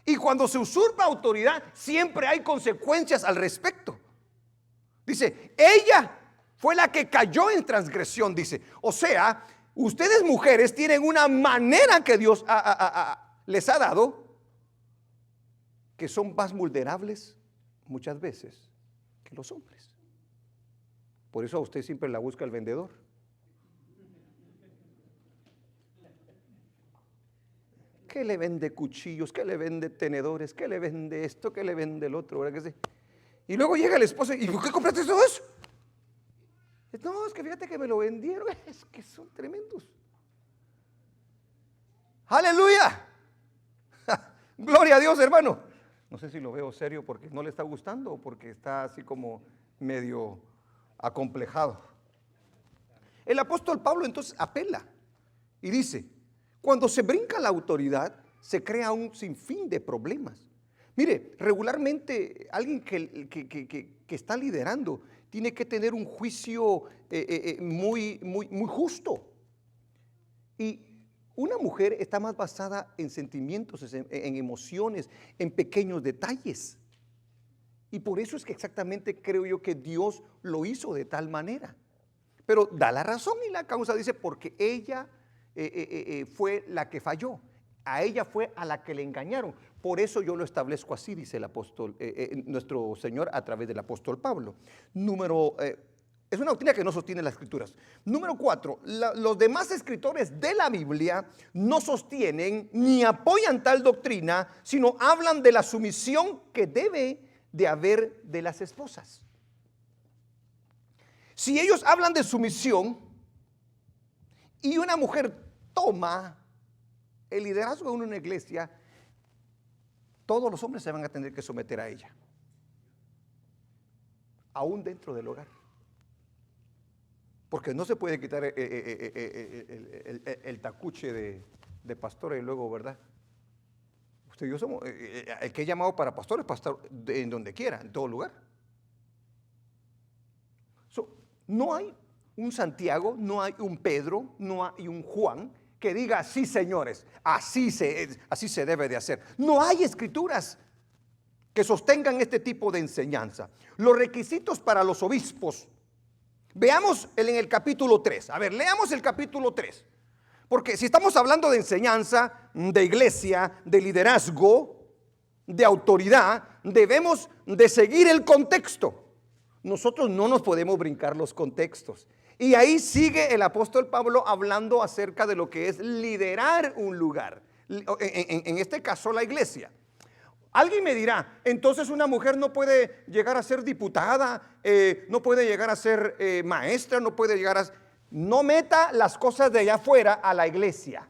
Y cuando se usurpa autoridad, siempre hay consecuencias al respecto. Dice, ella fue la que cayó en transgresión, dice. O sea, ustedes mujeres tienen una manera que Dios les ha dado, que son más vulnerables muchas veces que los hombres. Por eso a usted siempre la busca el vendedor. ¿Qué le vende cuchillos? ¿Qué le vende tenedores? ¿Qué le vende esto? ¿Qué le vende el otro? ¿Verdad que sí? Y luego llega el esposo y ¿por qué compraste todo eso? No, es que fíjate que me lo vendieron. Es que son tremendos. Aleluya. Gloria a Dios, hermano. No sé si lo veo serio porque no le está gustando o porque está así como medio acomplejado. El apóstol Pablo entonces apela y dice, cuando se brinca la autoridad, se crea un sinfín de problemas. Mire, regularmente alguien que está liderando tiene que tener un juicio muy justo. Y una mujer está más basada en sentimientos, en emociones, en pequeños detalles. Y por eso es que exactamente creo yo que Dios lo hizo de tal manera. Pero da la razón y la causa, dice, porque ella fue la que falló. A ella fue a la que le engañaron. Por eso yo lo establezco así, dice el apóstol, nuestro Señor a través del apóstol Pablo. Es una doctrina que no sostiene las escrituras. Número 4, los demás escritores de la Biblia no sostienen ni apoyan tal doctrina, sino hablan de la sumisión que debe de haber de las esposas. Si ellos hablan de sumisión y una mujer toma el liderazgo de una iglesia, todos los hombres se van a tener que someter a ella, aún dentro del hogar. Porque no se puede quitar el tacuche de pastor y luego, ¿verdad? Usted y yo somos, el que es llamado para pastor es pastor en donde quiera, en todo lugar. No hay un Santiago, no hay un Pedro, no hay un Juan que diga, sí señores, así se debe de hacer. No hay escrituras que sostengan este tipo de enseñanza. Los requisitos para los obispos, veamos en el capítulo 3. A ver, leamos el capítulo 3. Porque si estamos hablando de enseñanza, de iglesia, de liderazgo, de autoridad, debemos de seguir el contexto. Nosotros no nos podemos brincar los contextos. Y ahí sigue el apóstol Pablo hablando acerca de lo que es liderar un lugar. En este caso, la iglesia. Alguien me dirá, entonces una mujer no puede llegar a ser diputada, no puede llegar a ser maestra, no puede llegar a... No meta las cosas de allá afuera a la iglesia.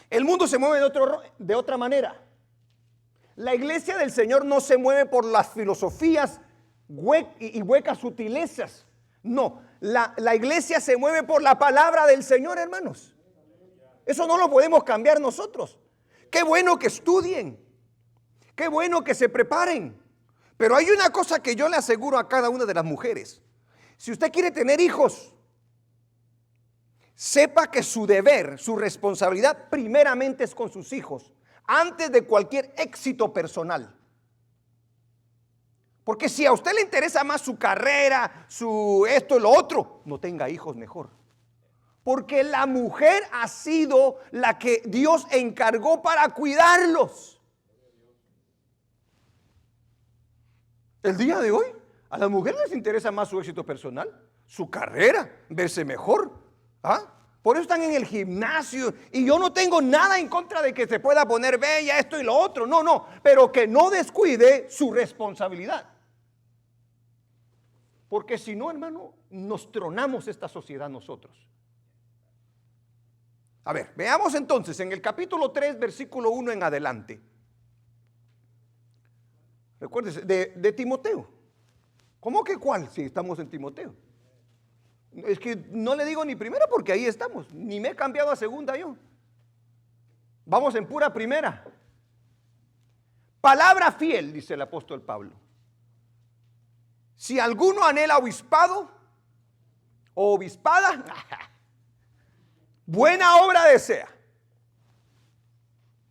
El mundo se mueve de otra manera. La iglesia del Señor no se mueve por las filosofías y huecas sutilezas. No, la iglesia se mueve por la palabra del Señor, hermanos. Eso no lo podemos cambiar nosotros. Qué bueno que estudien, qué bueno que se preparen. Pero hay una cosa que yo le aseguro a cada una de las mujeres. Si usted quiere tener hijos, sepa que su deber, su responsabilidad primeramente es con sus hijos, antes de cualquier éxito personal. Porque si a usted le interesa más su carrera, su esto y lo otro, no tenga hijos mejor. Porque la mujer ha sido la que Dios encargó para cuidarlos. El día de hoy, a las mujeres les interesa más su éxito personal, su carrera, verse mejor. ¿Ah? Por eso están en el gimnasio. Y yo no tengo nada en contra de que se pueda poner bella, esto y lo otro. No, pero que no descuide su responsabilidad. Porque si no, hermano, nos tronamos esta sociedad nosotros. A ver, veamos entonces en el capítulo 3, versículo 1 en adelante. Recuérdese, de Timoteo. ¿Cómo que cuál? Si estamos en Timoteo. Es que no le digo ni primera porque ahí estamos. Ni me he cambiado a segunda yo. Vamos en pura primera. Palabra fiel, dice el apóstol Pablo. Si alguno anhela obispado o obispada, buena obra desea.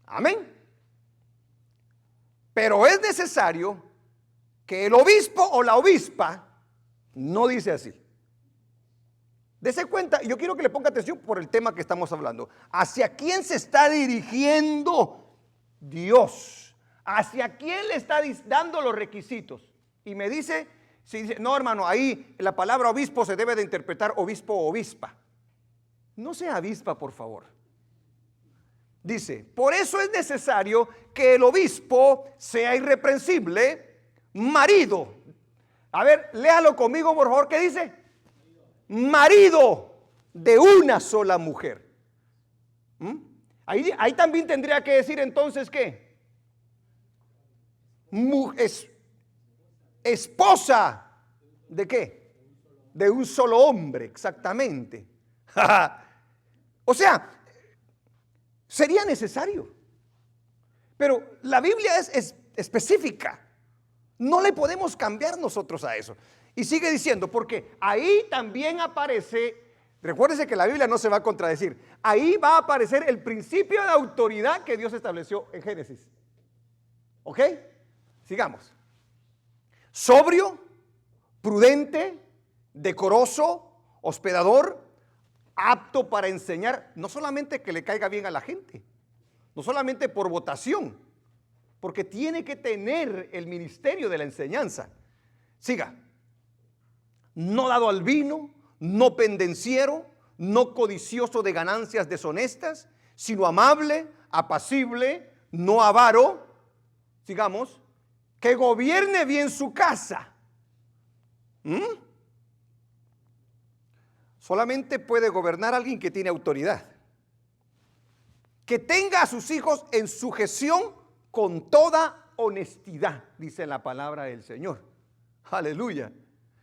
Amén. Pero es necesario que el obispo o la obispa no dice así. Dese cuenta, yo quiero que le ponga atención por el tema que estamos hablando. ¿Hacia quién se está dirigiendo Dios? ¿Hacia quién le está dando los requisitos? Y me dice, si dice, no hermano, ahí la palabra obispo se debe de interpretar obispo o obispa. No sea avispa, por favor. Dice, por eso es necesario que el obispo sea irreprensible, marido. A ver, léalo conmigo, por favor, ¿qué dice? Marido de una sola mujer. Ahí también tendría que decir entonces, ¿qué? Esposa ¿de qué? De un solo hombre, exactamente. O sea, sería necesario. Pero la Biblia es específica. No le podemos cambiar nosotros a eso. Y sigue diciendo, porque ahí también aparece, recuérdese que la Biblia no se va a contradecir, ahí va a aparecer el principio de autoridad que Dios estableció en Génesis. ¿Ok? Sigamos. Sobrio, prudente, decoroso, hospedador, apto para enseñar, no solamente que le caiga bien a la gente, no solamente por votación, porque tiene que tener el ministerio de la enseñanza. Siga. No dado al vino, no pendenciero, no codicioso de ganancias deshonestas, sino amable, apacible, no avaro, sigamos, que gobierne bien su casa. Solamente puede gobernar alguien que tiene autoridad, que tenga a sus hijos en sujeción con toda honestidad, dice la palabra del Señor. Aleluya.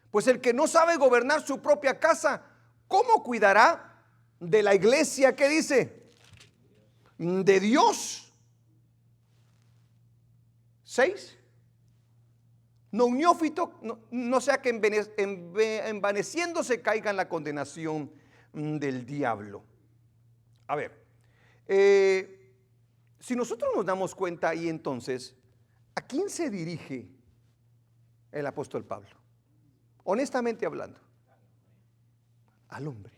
Pues el que no sabe gobernar su propia casa, ¿cómo cuidará de la iglesia? ¿Qué dice? De Dios. 6. No un neófito, no sea que envaneciéndose caiga en la condenación del diablo. A ver, si nosotros nos damos cuenta ahí entonces, ¿a quién se dirige el apóstol Pablo? Honestamente hablando, al hombre.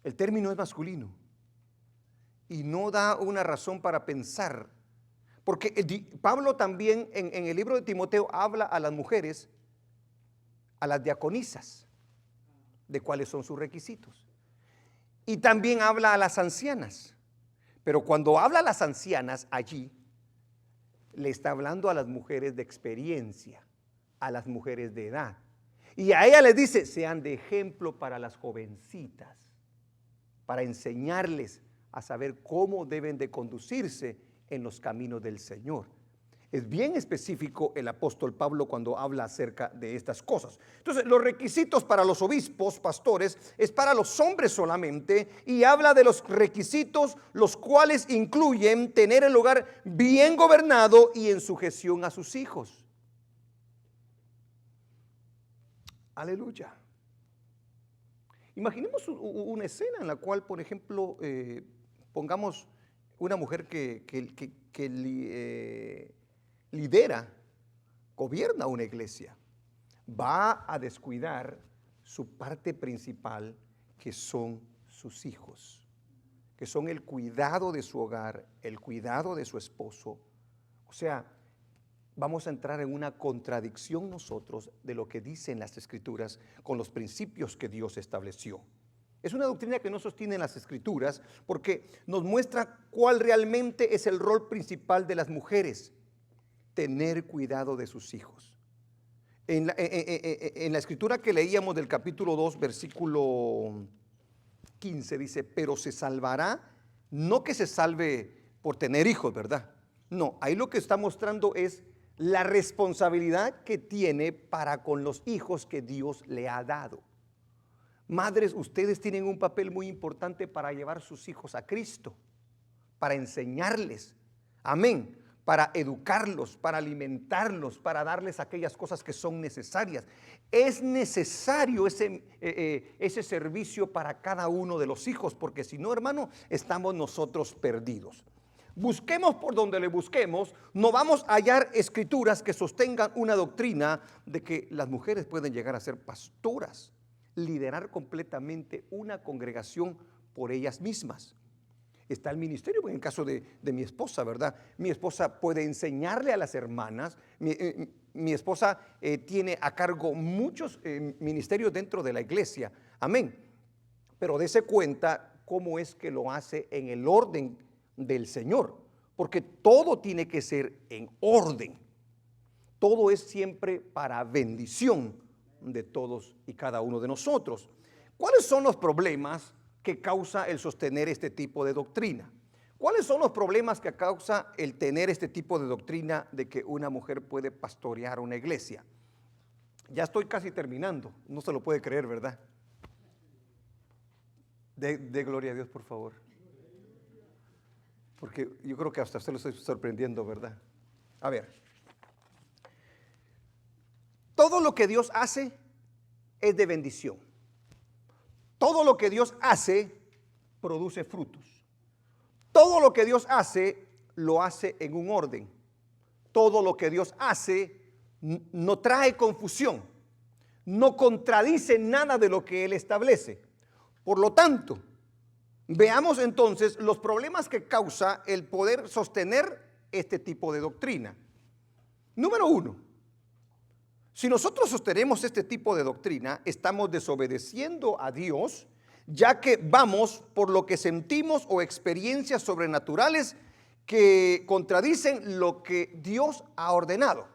El término es masculino y no da una razón para pensar, porque Pablo también en el libro de Timoteo habla a las mujeres, a las diaconisas, de cuáles son sus requisitos, y también habla a las ancianas. Pero cuando habla a las ancianas allí, le está hablando a las mujeres de experiencia, a las mujeres de edad. Y a ella les dice, sean de ejemplo para las jovencitas, para enseñarles a saber cómo deben de conducirse en los caminos del Señor. Es bien específico el apóstol Pablo cuando habla acerca de estas cosas. Entonces, los requisitos para los obispos, pastores, es para los hombres solamente, y habla de los requisitos, los cuales incluyen tener el hogar bien gobernado y en sujeción a sus hijos. Aleluya. Imaginemos una escena en la cual, por ejemplo, pongamos una mujer que lidera, gobierna una iglesia, va a descuidar su parte principal, que son sus hijos, que son el cuidado de su hogar, el cuidado de su esposo. O sea, vamos a entrar en una contradicción nosotros de lo que dicen las Escrituras con los principios que Dios estableció. Es una doctrina que no sostiene las Escrituras porque nos muestra cuál realmente es el rol principal de las mujeres: tener cuidado de sus hijos. En la escritura que leíamos del capítulo 2, versículo 15, dice, pero se salvará, no que se salve por tener hijos, ¿verdad? No, ahí lo que está mostrando es la responsabilidad que tiene para con los hijos que Dios le ha dado. Madres, ustedes tienen un papel muy importante para llevar sus hijos a Cristo, para enseñarles, amén, para educarlos, para alimentarlos, para darles aquellas cosas que son necesarias. Es necesario ese servicio para cada uno de los hijos, porque si no, hermano, estamos nosotros perdidos. Busquemos por donde le busquemos, no vamos a hallar escrituras que sostengan una doctrina de que las mujeres pueden llegar a ser pastoras, liderar completamente una congregación por ellas mismas. Está el ministerio, en el caso de mi esposa, ¿verdad? Mi esposa puede enseñarle a las hermanas. Mi esposa tiene a cargo muchos ministerios dentro de la iglesia, amén. Pero dése cuenta cómo es que lo hace en el orden del Señor, porque todo tiene que ser en orden. Todo es siempre para bendición de todos y cada uno de nosotros. ¿Cuáles son los problemas que causa el sostener este tipo de doctrina? ¿Cuáles son los problemas que causa el tener este tipo de doctrina de que una mujer puede pastorear una iglesia? Ya estoy casi terminando, no se lo puede creer, ¿verdad? De gloria a Dios, por favor. Porque yo creo que hasta usted lo estoy sorprendiendo, ¿verdad? A ver, todo lo que Dios hace es de bendición. Todo lo que Dios hace produce frutos. Todo lo que Dios hace, lo hace en un orden. Todo lo que Dios hace no trae confusión, no contradice nada de lo que Él establece. Por lo tanto, veamos entonces los problemas que causa el poder sostener este tipo de doctrina. Número uno, si nosotros sostenemos este tipo de doctrina, estamos desobedeciendo a Dios, ya que vamos por lo que sentimos o experiencias sobrenaturales que contradicen lo que Dios ha ordenado.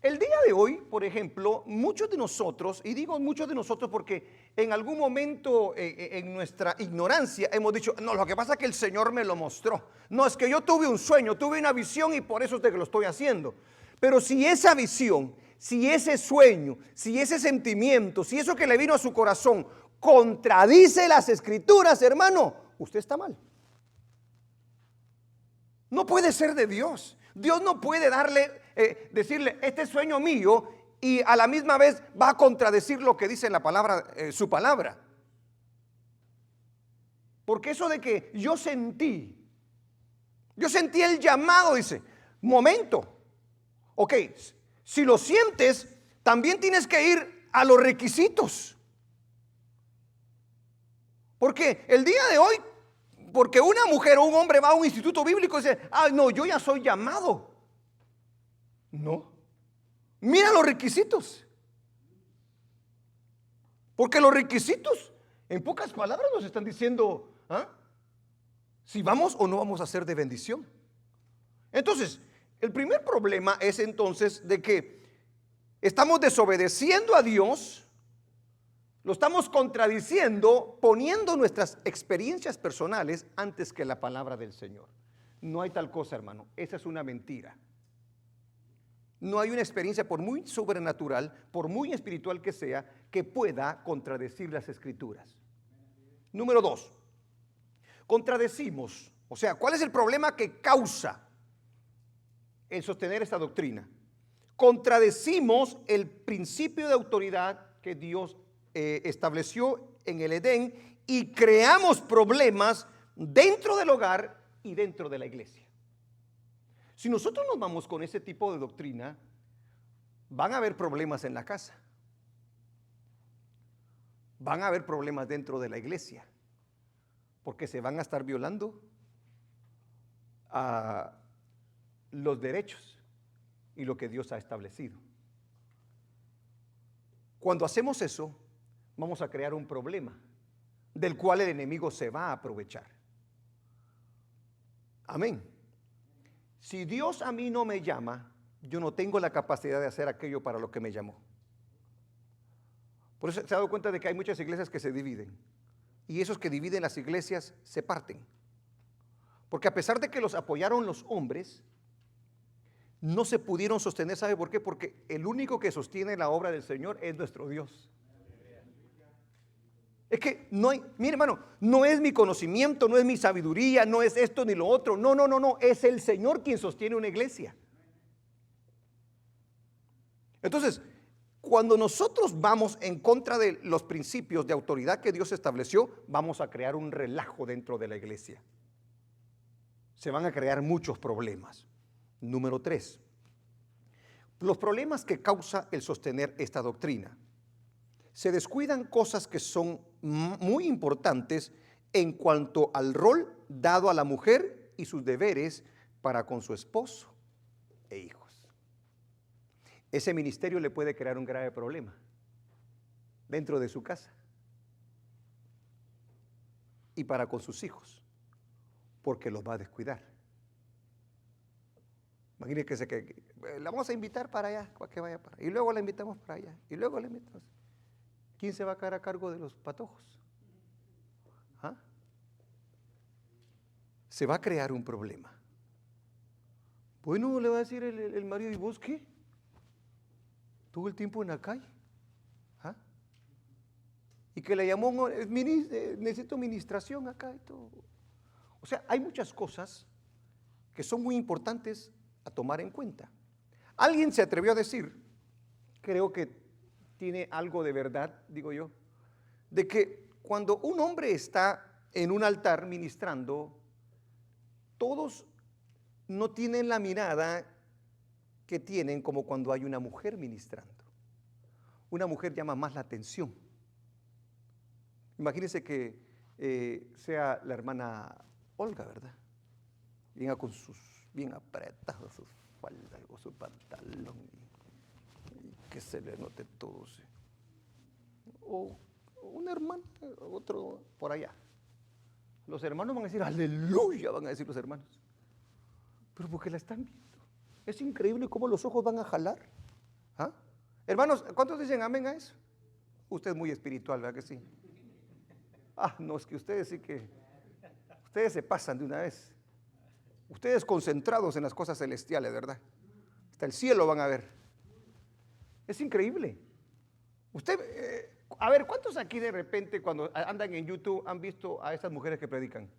El día de hoy, por ejemplo, muchos de nosotros, y digo muchos de nosotros porque en algún momento en nuestra ignorancia hemos dicho, no, lo que pasa es que el Señor me lo mostró. No, es que yo tuve un sueño, tuve una visión y por eso es de que lo estoy haciendo. Pero si esa visión, si ese sueño, si ese sentimiento, si eso que le vino a su corazón contradice las Escrituras, hermano, usted está mal. No puede ser de Dios. Dios no puede decirle, este es sueño mío, y a la misma vez va a contradecir lo que dice la palabra, su palabra. Porque eso de que yo sentí el llamado, dice, momento, ok, si lo sientes, también tienes que ir a los requisitos. Porque el día de hoy, porque una mujer o un hombre va a un instituto bíblico y dice, no, yo ya soy llamado. No. Mira los requisitos. Porque los requisitos, en pocas palabras, nos están diciendo si vamos o no vamos a ser de bendición. Entonces, el primer problema es entonces de que estamos desobedeciendo a Dios. Lo estamos contradiciendo, poniendo nuestras experiencias personales antes que la palabra del Señor. No hay tal cosa, hermano. Esa es una mentira. No hay una experiencia, por muy sobrenatural, por muy espiritual que sea, que pueda contradecir las Escrituras. Número dos, contradecimos. O sea, ¿cuál es el problema que causa el sostener esta doctrina? Contradecimos el principio de autoridad que Dios estableció en el Edén y creamos problemas dentro del hogar y dentro de la iglesia. Si nosotros nos vamos con ese tipo de doctrina, van a haber problemas en la casa, van a haber problemas dentro de la iglesia, porque se van a estar violando a los derechos y lo que Dios ha establecido. Cuando hacemos eso, vamos a crear un problema del cual el enemigo se va a aprovechar. Amén. Si Dios a mí no me llama, yo no tengo la capacidad de hacer aquello para lo que me llamó. Por eso se ha dado cuenta de que hay muchas iglesias que se dividen, y esos que dividen las iglesias se parten, porque a pesar de que los apoyaron los hombres, no se pudieron sostener. ¿Sabe por qué? Porque el único que sostiene la obra del Señor es nuestro Dios. Es que no hay, mire hermano, no es mi conocimiento, no es mi sabiduría, no es esto ni lo otro. No, es el Señor quien sostiene una iglesia. Entonces, cuando nosotros vamos en contra de los principios de autoridad que Dios estableció, vamos a crear un relajo dentro de la iglesia. Se van a crear muchos problemas. Número 3, los problemas que causa el sostener esta doctrina. Se descuidan cosas que son muy importantes en cuanto al rol dado a la mujer y sus deberes para con su esposo e hijos. Ese ministerio le puede crear un grave problema dentro de su casa y para con sus hijos, porque los va a descuidar. Imagínense que la vamos a invitar para allá, para que vaya para allá, y luego la invitamos para allá, y luego la invitamos. ¿Quién se va a quedar a cargo de los patojos? Se va a crear un problema. Bueno, le va a decir el marido, ¿y vos qué? Todo el tiempo en la calle. Y que le llamó, necesito ministración acá y todo. O sea, hay muchas cosas que son muy importantes a tomar en cuenta. Alguien se atrevió a decir, creo que tiene algo de verdad, digo yo, de que cuando un hombre está en un altar ministrando, todos no tienen la mirada que tienen como cuando hay una mujer ministrando. Una mujer llama más la atención. Imagínense que sea la hermana Olga, ¿verdad? Venga con sus, bien apretadas sus faldas o su pantalón y que se le note todo. ¿Sí? O una hermana, otro por allá. Los hermanos van a decir, aleluya, van a decir los hermanos. Pero porque la están viendo. Es increíble cómo los ojos van a jalar. ¿Ah? Hermanos, ¿cuántos dicen amén a eso? Usted es muy espiritual, ¿verdad que sí? No, es que ustedes sí que, ustedes se pasan de una vez. Ustedes concentrados en las cosas celestiales, ¿verdad? Hasta el cielo van a ver. Es increíble. Usted, a ver, ¿cuántos aquí de repente cuando andan en YouTube han visto a esas mujeres que predican?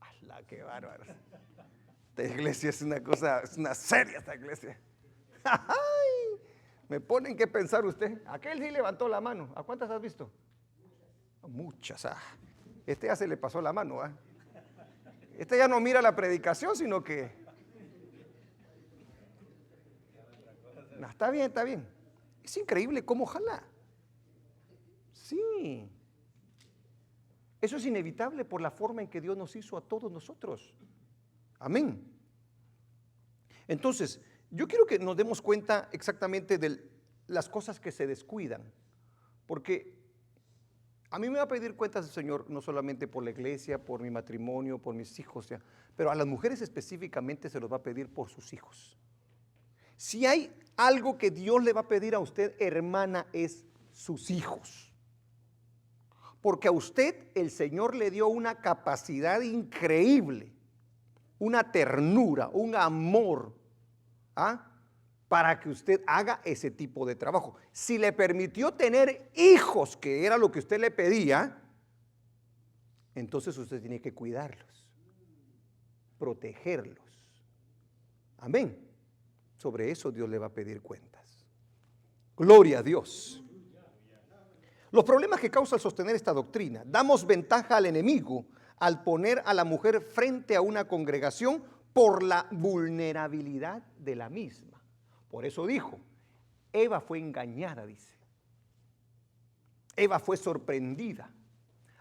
¡Hala, qué bárbaro! Esta iglesia es una cosa, es una seria esta iglesia. ¡Ay! Me ponen que pensar usted. Aquel sí levantó la mano. ¿A cuántas has visto? Muchas. Este ya se le pasó la mano. Este ya no mira la predicación, sino que... No, está bien, está bien. Es increíble cómo jala. Sí. Eso es inevitable por la forma en que Dios nos hizo a todos nosotros. Amén. Entonces, yo quiero que nos demos cuenta exactamente de las cosas que se descuidan, porque a mí me va a pedir cuentas el Señor no solamente por la iglesia, por mi matrimonio, por mis hijos, pero a las mujeres específicamente se los va a pedir por sus hijos. Si hay algo que Dios le va a pedir a usted, hermana, es sus hijos. Porque a usted el Señor le dio una capacidad increíble, una ternura, un amor, para que usted haga ese tipo de trabajo. Si le permitió tener hijos, que era lo que usted le pedía, entonces usted tiene que cuidarlos, protegerlos. Amén. Sobre eso Dios le va a pedir cuentas. Gloria a Dios. Los problemas que causa el sostener esta doctrina: damos ventaja al enemigo al poner a la mujer frente a una congregación por la vulnerabilidad de la misma. Por eso dijo, Eva fue engañada, dice. Eva fue sorprendida.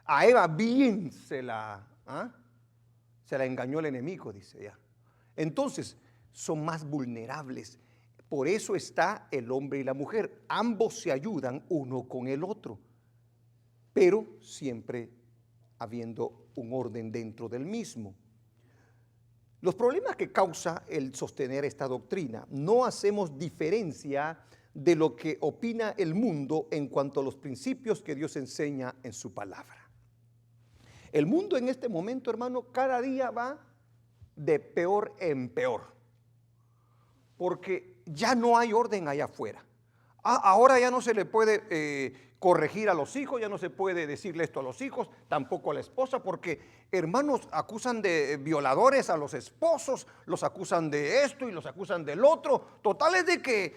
A Eva bien se la engañó el enemigo, dice ya. Entonces, son más vulnerables. Por eso está el hombre y la mujer. Ambos se ayudan uno con el otro, pero siempre habiendo un orden dentro del mismo. Los problemas que causa el sostener esta doctrina: no hacemos diferencia de lo que opina el mundo en cuanto a los principios que Dios enseña en su palabra. El mundo en este momento, hermano, cada día va de peor en peor, porque ya no hay orden allá afuera. Ahora ya no se le puede corregir a los hijos, ya no se puede decirle esto a los hijos, tampoco a la esposa, porque hermanos acusan de violadores a los esposos, los acusan de esto y los acusan del otro. Total es de que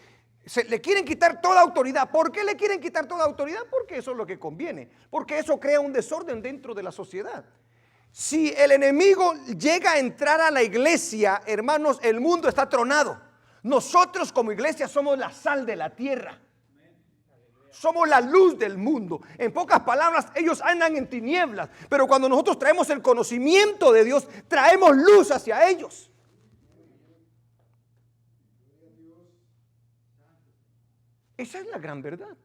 le quieren quitar toda autoridad. ¿Por qué le quieren quitar toda autoridad? Porque eso es lo que conviene, porque eso crea un desorden dentro de la sociedad. Si el enemigo llega a entrar a la iglesia, hermanos, el mundo está tronado. Nosotros como iglesia somos la sal de la tierra. Somos la luz del mundo. En pocas palabras, ellos andan en tinieblas, pero cuando nosotros traemos el conocimiento de Dios, traemos luz hacia ellos. Esa es la gran verdad.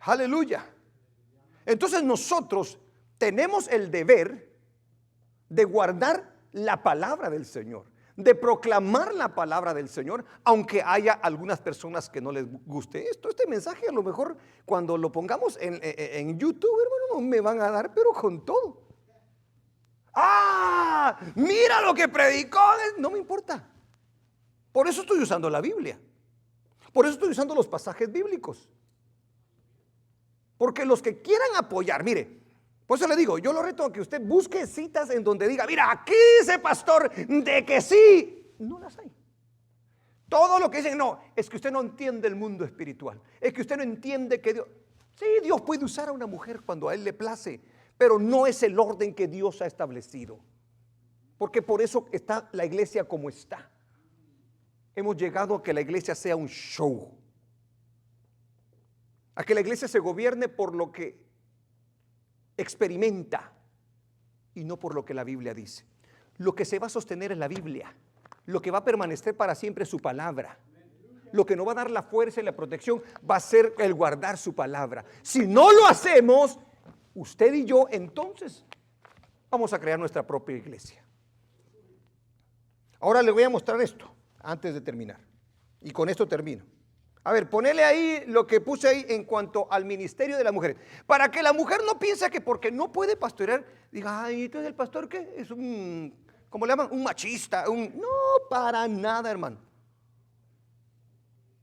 Aleluya. Entonces nosotros tenemos el deber de guardar la palabra del Señor, de proclamar la palabra del Señor, aunque haya algunas personas que no les guste esto. Este mensaje a lo mejor cuando lo pongamos en YouTube, hermano, no me van a dar, pero con todo. Mira lo que predicó. No me importa. Por eso estoy usando la Biblia. Por eso estoy usando los pasajes bíblicos. Porque los que quieran apoyar, mire, por eso le digo, yo lo reto a que usted busque citas en donde diga, mira, aquí dice pastor de que sí. No las hay. Todo lo que dicen, no, es que usted no entiende el mundo espiritual. Es que usted no entiende que Dios... Sí, Dios puede usar a una mujer cuando a Él le place, pero no es el orden que Dios ha establecido. Porque por eso está la iglesia como está. Hemos llegado a que la iglesia sea un show. a que la iglesia se gobierne por lo que experimenta y no por lo que la Biblia dice. Lo que se va a sostener es la Biblia. Lo que va a permanecer para siempre es su palabra. Lo que no va a dar la fuerza y la protección va a ser el guardar su palabra. Si no lo hacemos, usted y yo, entonces vamos a crear nuestra propia iglesia. Ahora le voy a mostrar esto antes de terminar. Y con esto termino. A ver, ponele ahí lo que puse ahí en cuanto al ministerio de las mujeres. Para que la mujer no piense que porque no puede pastorear, diga, ay, entonces el pastor ¿qué? Es un, ¿cómo le llaman? Un machista. No, para nada, hermano.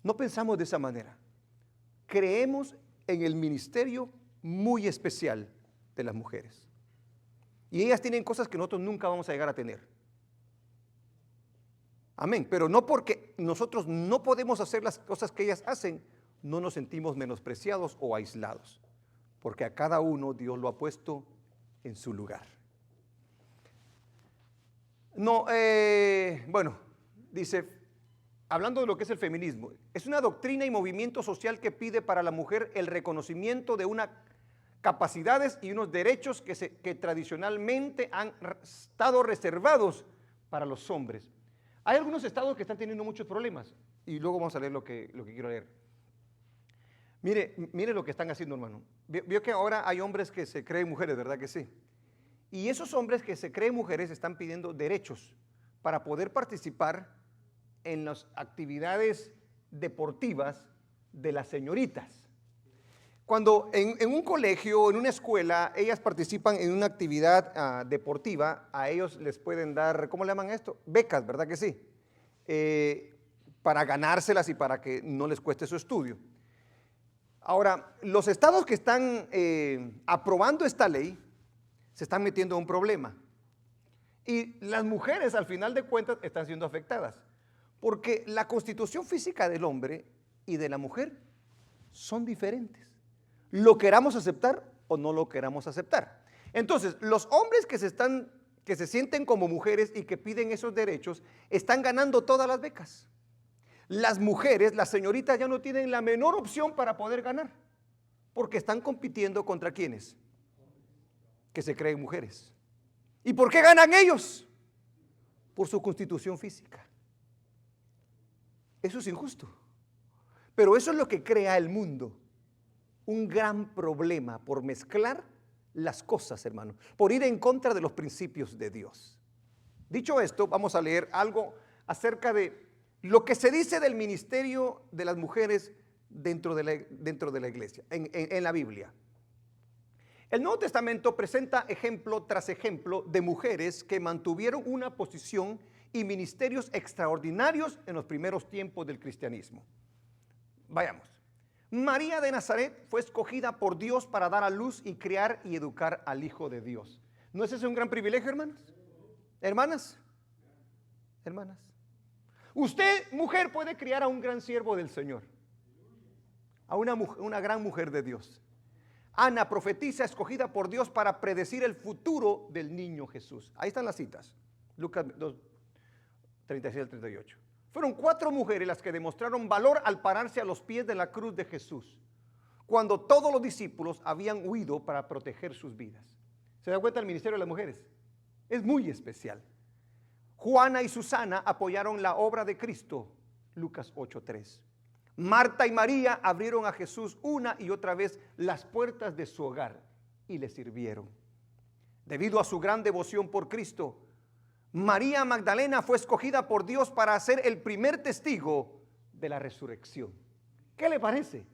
No pensamos de esa manera. Creemos en el ministerio muy especial de las mujeres. Y ellas tienen cosas que nosotros nunca vamos a llegar a tener. Amén. Pero no porque nosotros no podemos hacer las cosas que ellas hacen, no nos sentimos menospreciados o aislados. Porque a cada uno Dios lo ha puesto en su lugar. No, bueno, dice, hablando de lo que es el feminismo, es una doctrina y movimiento social que pide para la mujer el reconocimiento de unas capacidades y unos derechos que tradicionalmente han estado reservados para los hombres. Hay algunos estados que están teniendo muchos problemas y luego vamos a leer lo que quiero leer. Mire lo que están haciendo, hermano. Vio que ahora hay hombres que se creen mujeres, ¿verdad que sí? Y esos hombres que se creen mujeres están pidiendo derechos para poder participar en las actividades deportivas de las señoritas. Cuando en un colegio, en una escuela, ellas participan en una actividad deportiva, a ellos les pueden dar, ¿cómo le llaman esto? Becas, ¿verdad que sí? Para ganárselas y para que no les cueste su estudio. Ahora, los estados que están aprobando esta ley se están metiendo en un problema. Y las mujeres, al final de cuentas, están siendo afectadas. Porque la constitución física del hombre y de la mujer son diferentes. Lo queramos aceptar o no lo queramos aceptar. Entonces, los hombres que se sienten como mujeres y que piden esos derechos, están ganando todas las becas. Las mujeres, las señoritas ya no tienen la menor opción para poder ganar, porque están compitiendo contra quienes que se creen mujeres. ¿Y por qué ganan ellos? Por su constitución física. Eso es injusto. Pero eso es lo que crea el mundo. Un gran problema por mezclar las cosas, hermano, por ir en contra de los principios de Dios. Dicho esto, vamos a leer algo acerca de lo que se dice del ministerio de las mujeres dentro de la iglesia, en la Biblia. El Nuevo Testamento presenta ejemplo tras ejemplo de mujeres que mantuvieron una posición y ministerios extraordinarios en los primeros tiempos del cristianismo. Vayamos. María de Nazaret fue escogida por Dios para dar a luz y criar y educar al Hijo de Dios. ¿No es ese un gran privilegio, hermanos? Hermanas, hermanas. Usted, mujer, puede criar a un gran siervo del Señor, a una gran mujer de Dios. Ana, profetisa, escogida por Dios para predecir el futuro del niño Jesús. Ahí están las citas, Lucas 2, 36 al 38. Fueron 4 mujeres las que demostraron valor al pararse a los pies de la cruz de Jesús, cuando todos los discípulos habían huido para proteger sus vidas. ¿Se da cuenta el ministerio de las mujeres? Es muy especial. Juana y Susana apoyaron la obra de Cristo, Lucas 8:3. Marta y María abrieron a Jesús una y otra vez las puertas de su hogar y le sirvieron. Debido a su gran devoción por Cristo, María Magdalena fue escogida por Dios para ser el primer testigo de la resurrección. ¿Qué le parece?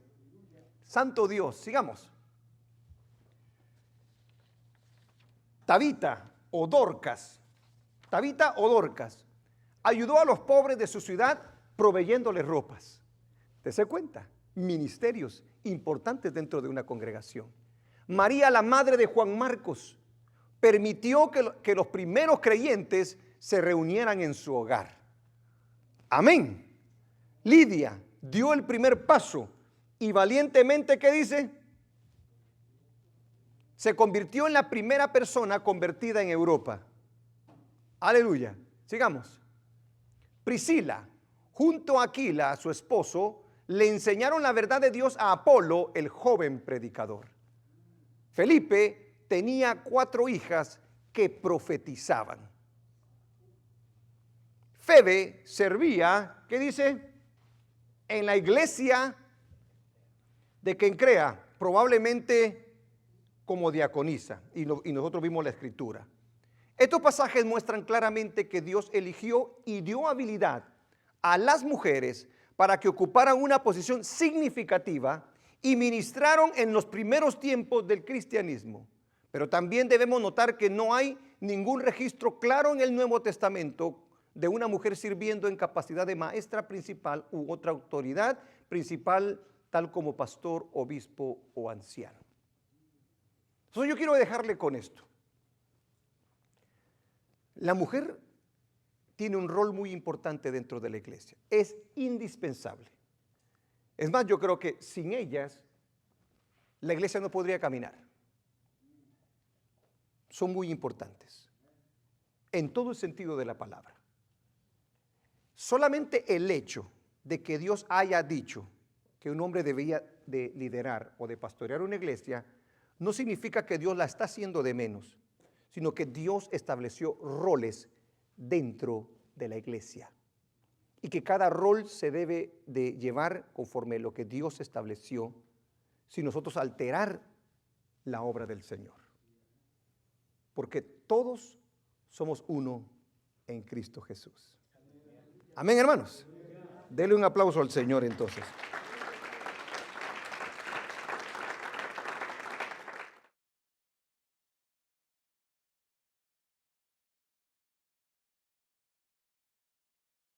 Santo Dios, sigamos. Tabita o Dorcas ayudó a los pobres de su ciudad proveyéndoles ropas. ¿Te das cuenta? Ministerios importantes dentro de una congregación. María, la madre de Juan Marcos, permitió que los primeros creyentes se reunieran en su hogar. Amén. Lidia dio el primer paso y valientemente, ¿qué dice? Se convirtió en la primera persona convertida en Europa. Aleluya. Sigamos. Priscila, junto a Aquila, su esposo, le enseñaron la verdad de Dios a Apolo, el joven predicador. Felipe tenía 4 hijas que profetizaban. Febe servía, ¿qué dice? En la iglesia de quien crea, probablemente como diaconisa. Y nosotros vimos la escritura. Estos pasajes muestran claramente que Dios eligió y dio habilidad a las mujeres para que ocuparan una posición significativa y ministraron en los primeros tiempos del cristianismo. Pero también debemos notar que no hay ningún registro claro en el Nuevo Testamento de una mujer sirviendo en capacidad de maestra principal u otra autoridad principal, tal como pastor, obispo o anciano. Entonces yo quiero dejarle con esto. La mujer tiene un rol muy importante dentro de la iglesia. Es indispensable. Es más, yo creo que sin ellas la iglesia no podría caminar. Son muy importantes en todo el sentido de la palabra. Solamente el hecho de que Dios haya dicho que un hombre debía de liderar o de pastorear una iglesia no significa que Dios la está haciendo de menos, sino que Dios estableció roles dentro de la iglesia y que cada rol se debe de llevar conforme lo que Dios estableció, sin nosotros alterar la obra del Señor. Porque todos somos uno en Cristo Jesús. Amén, hermanos. Denle un aplauso al Señor entonces.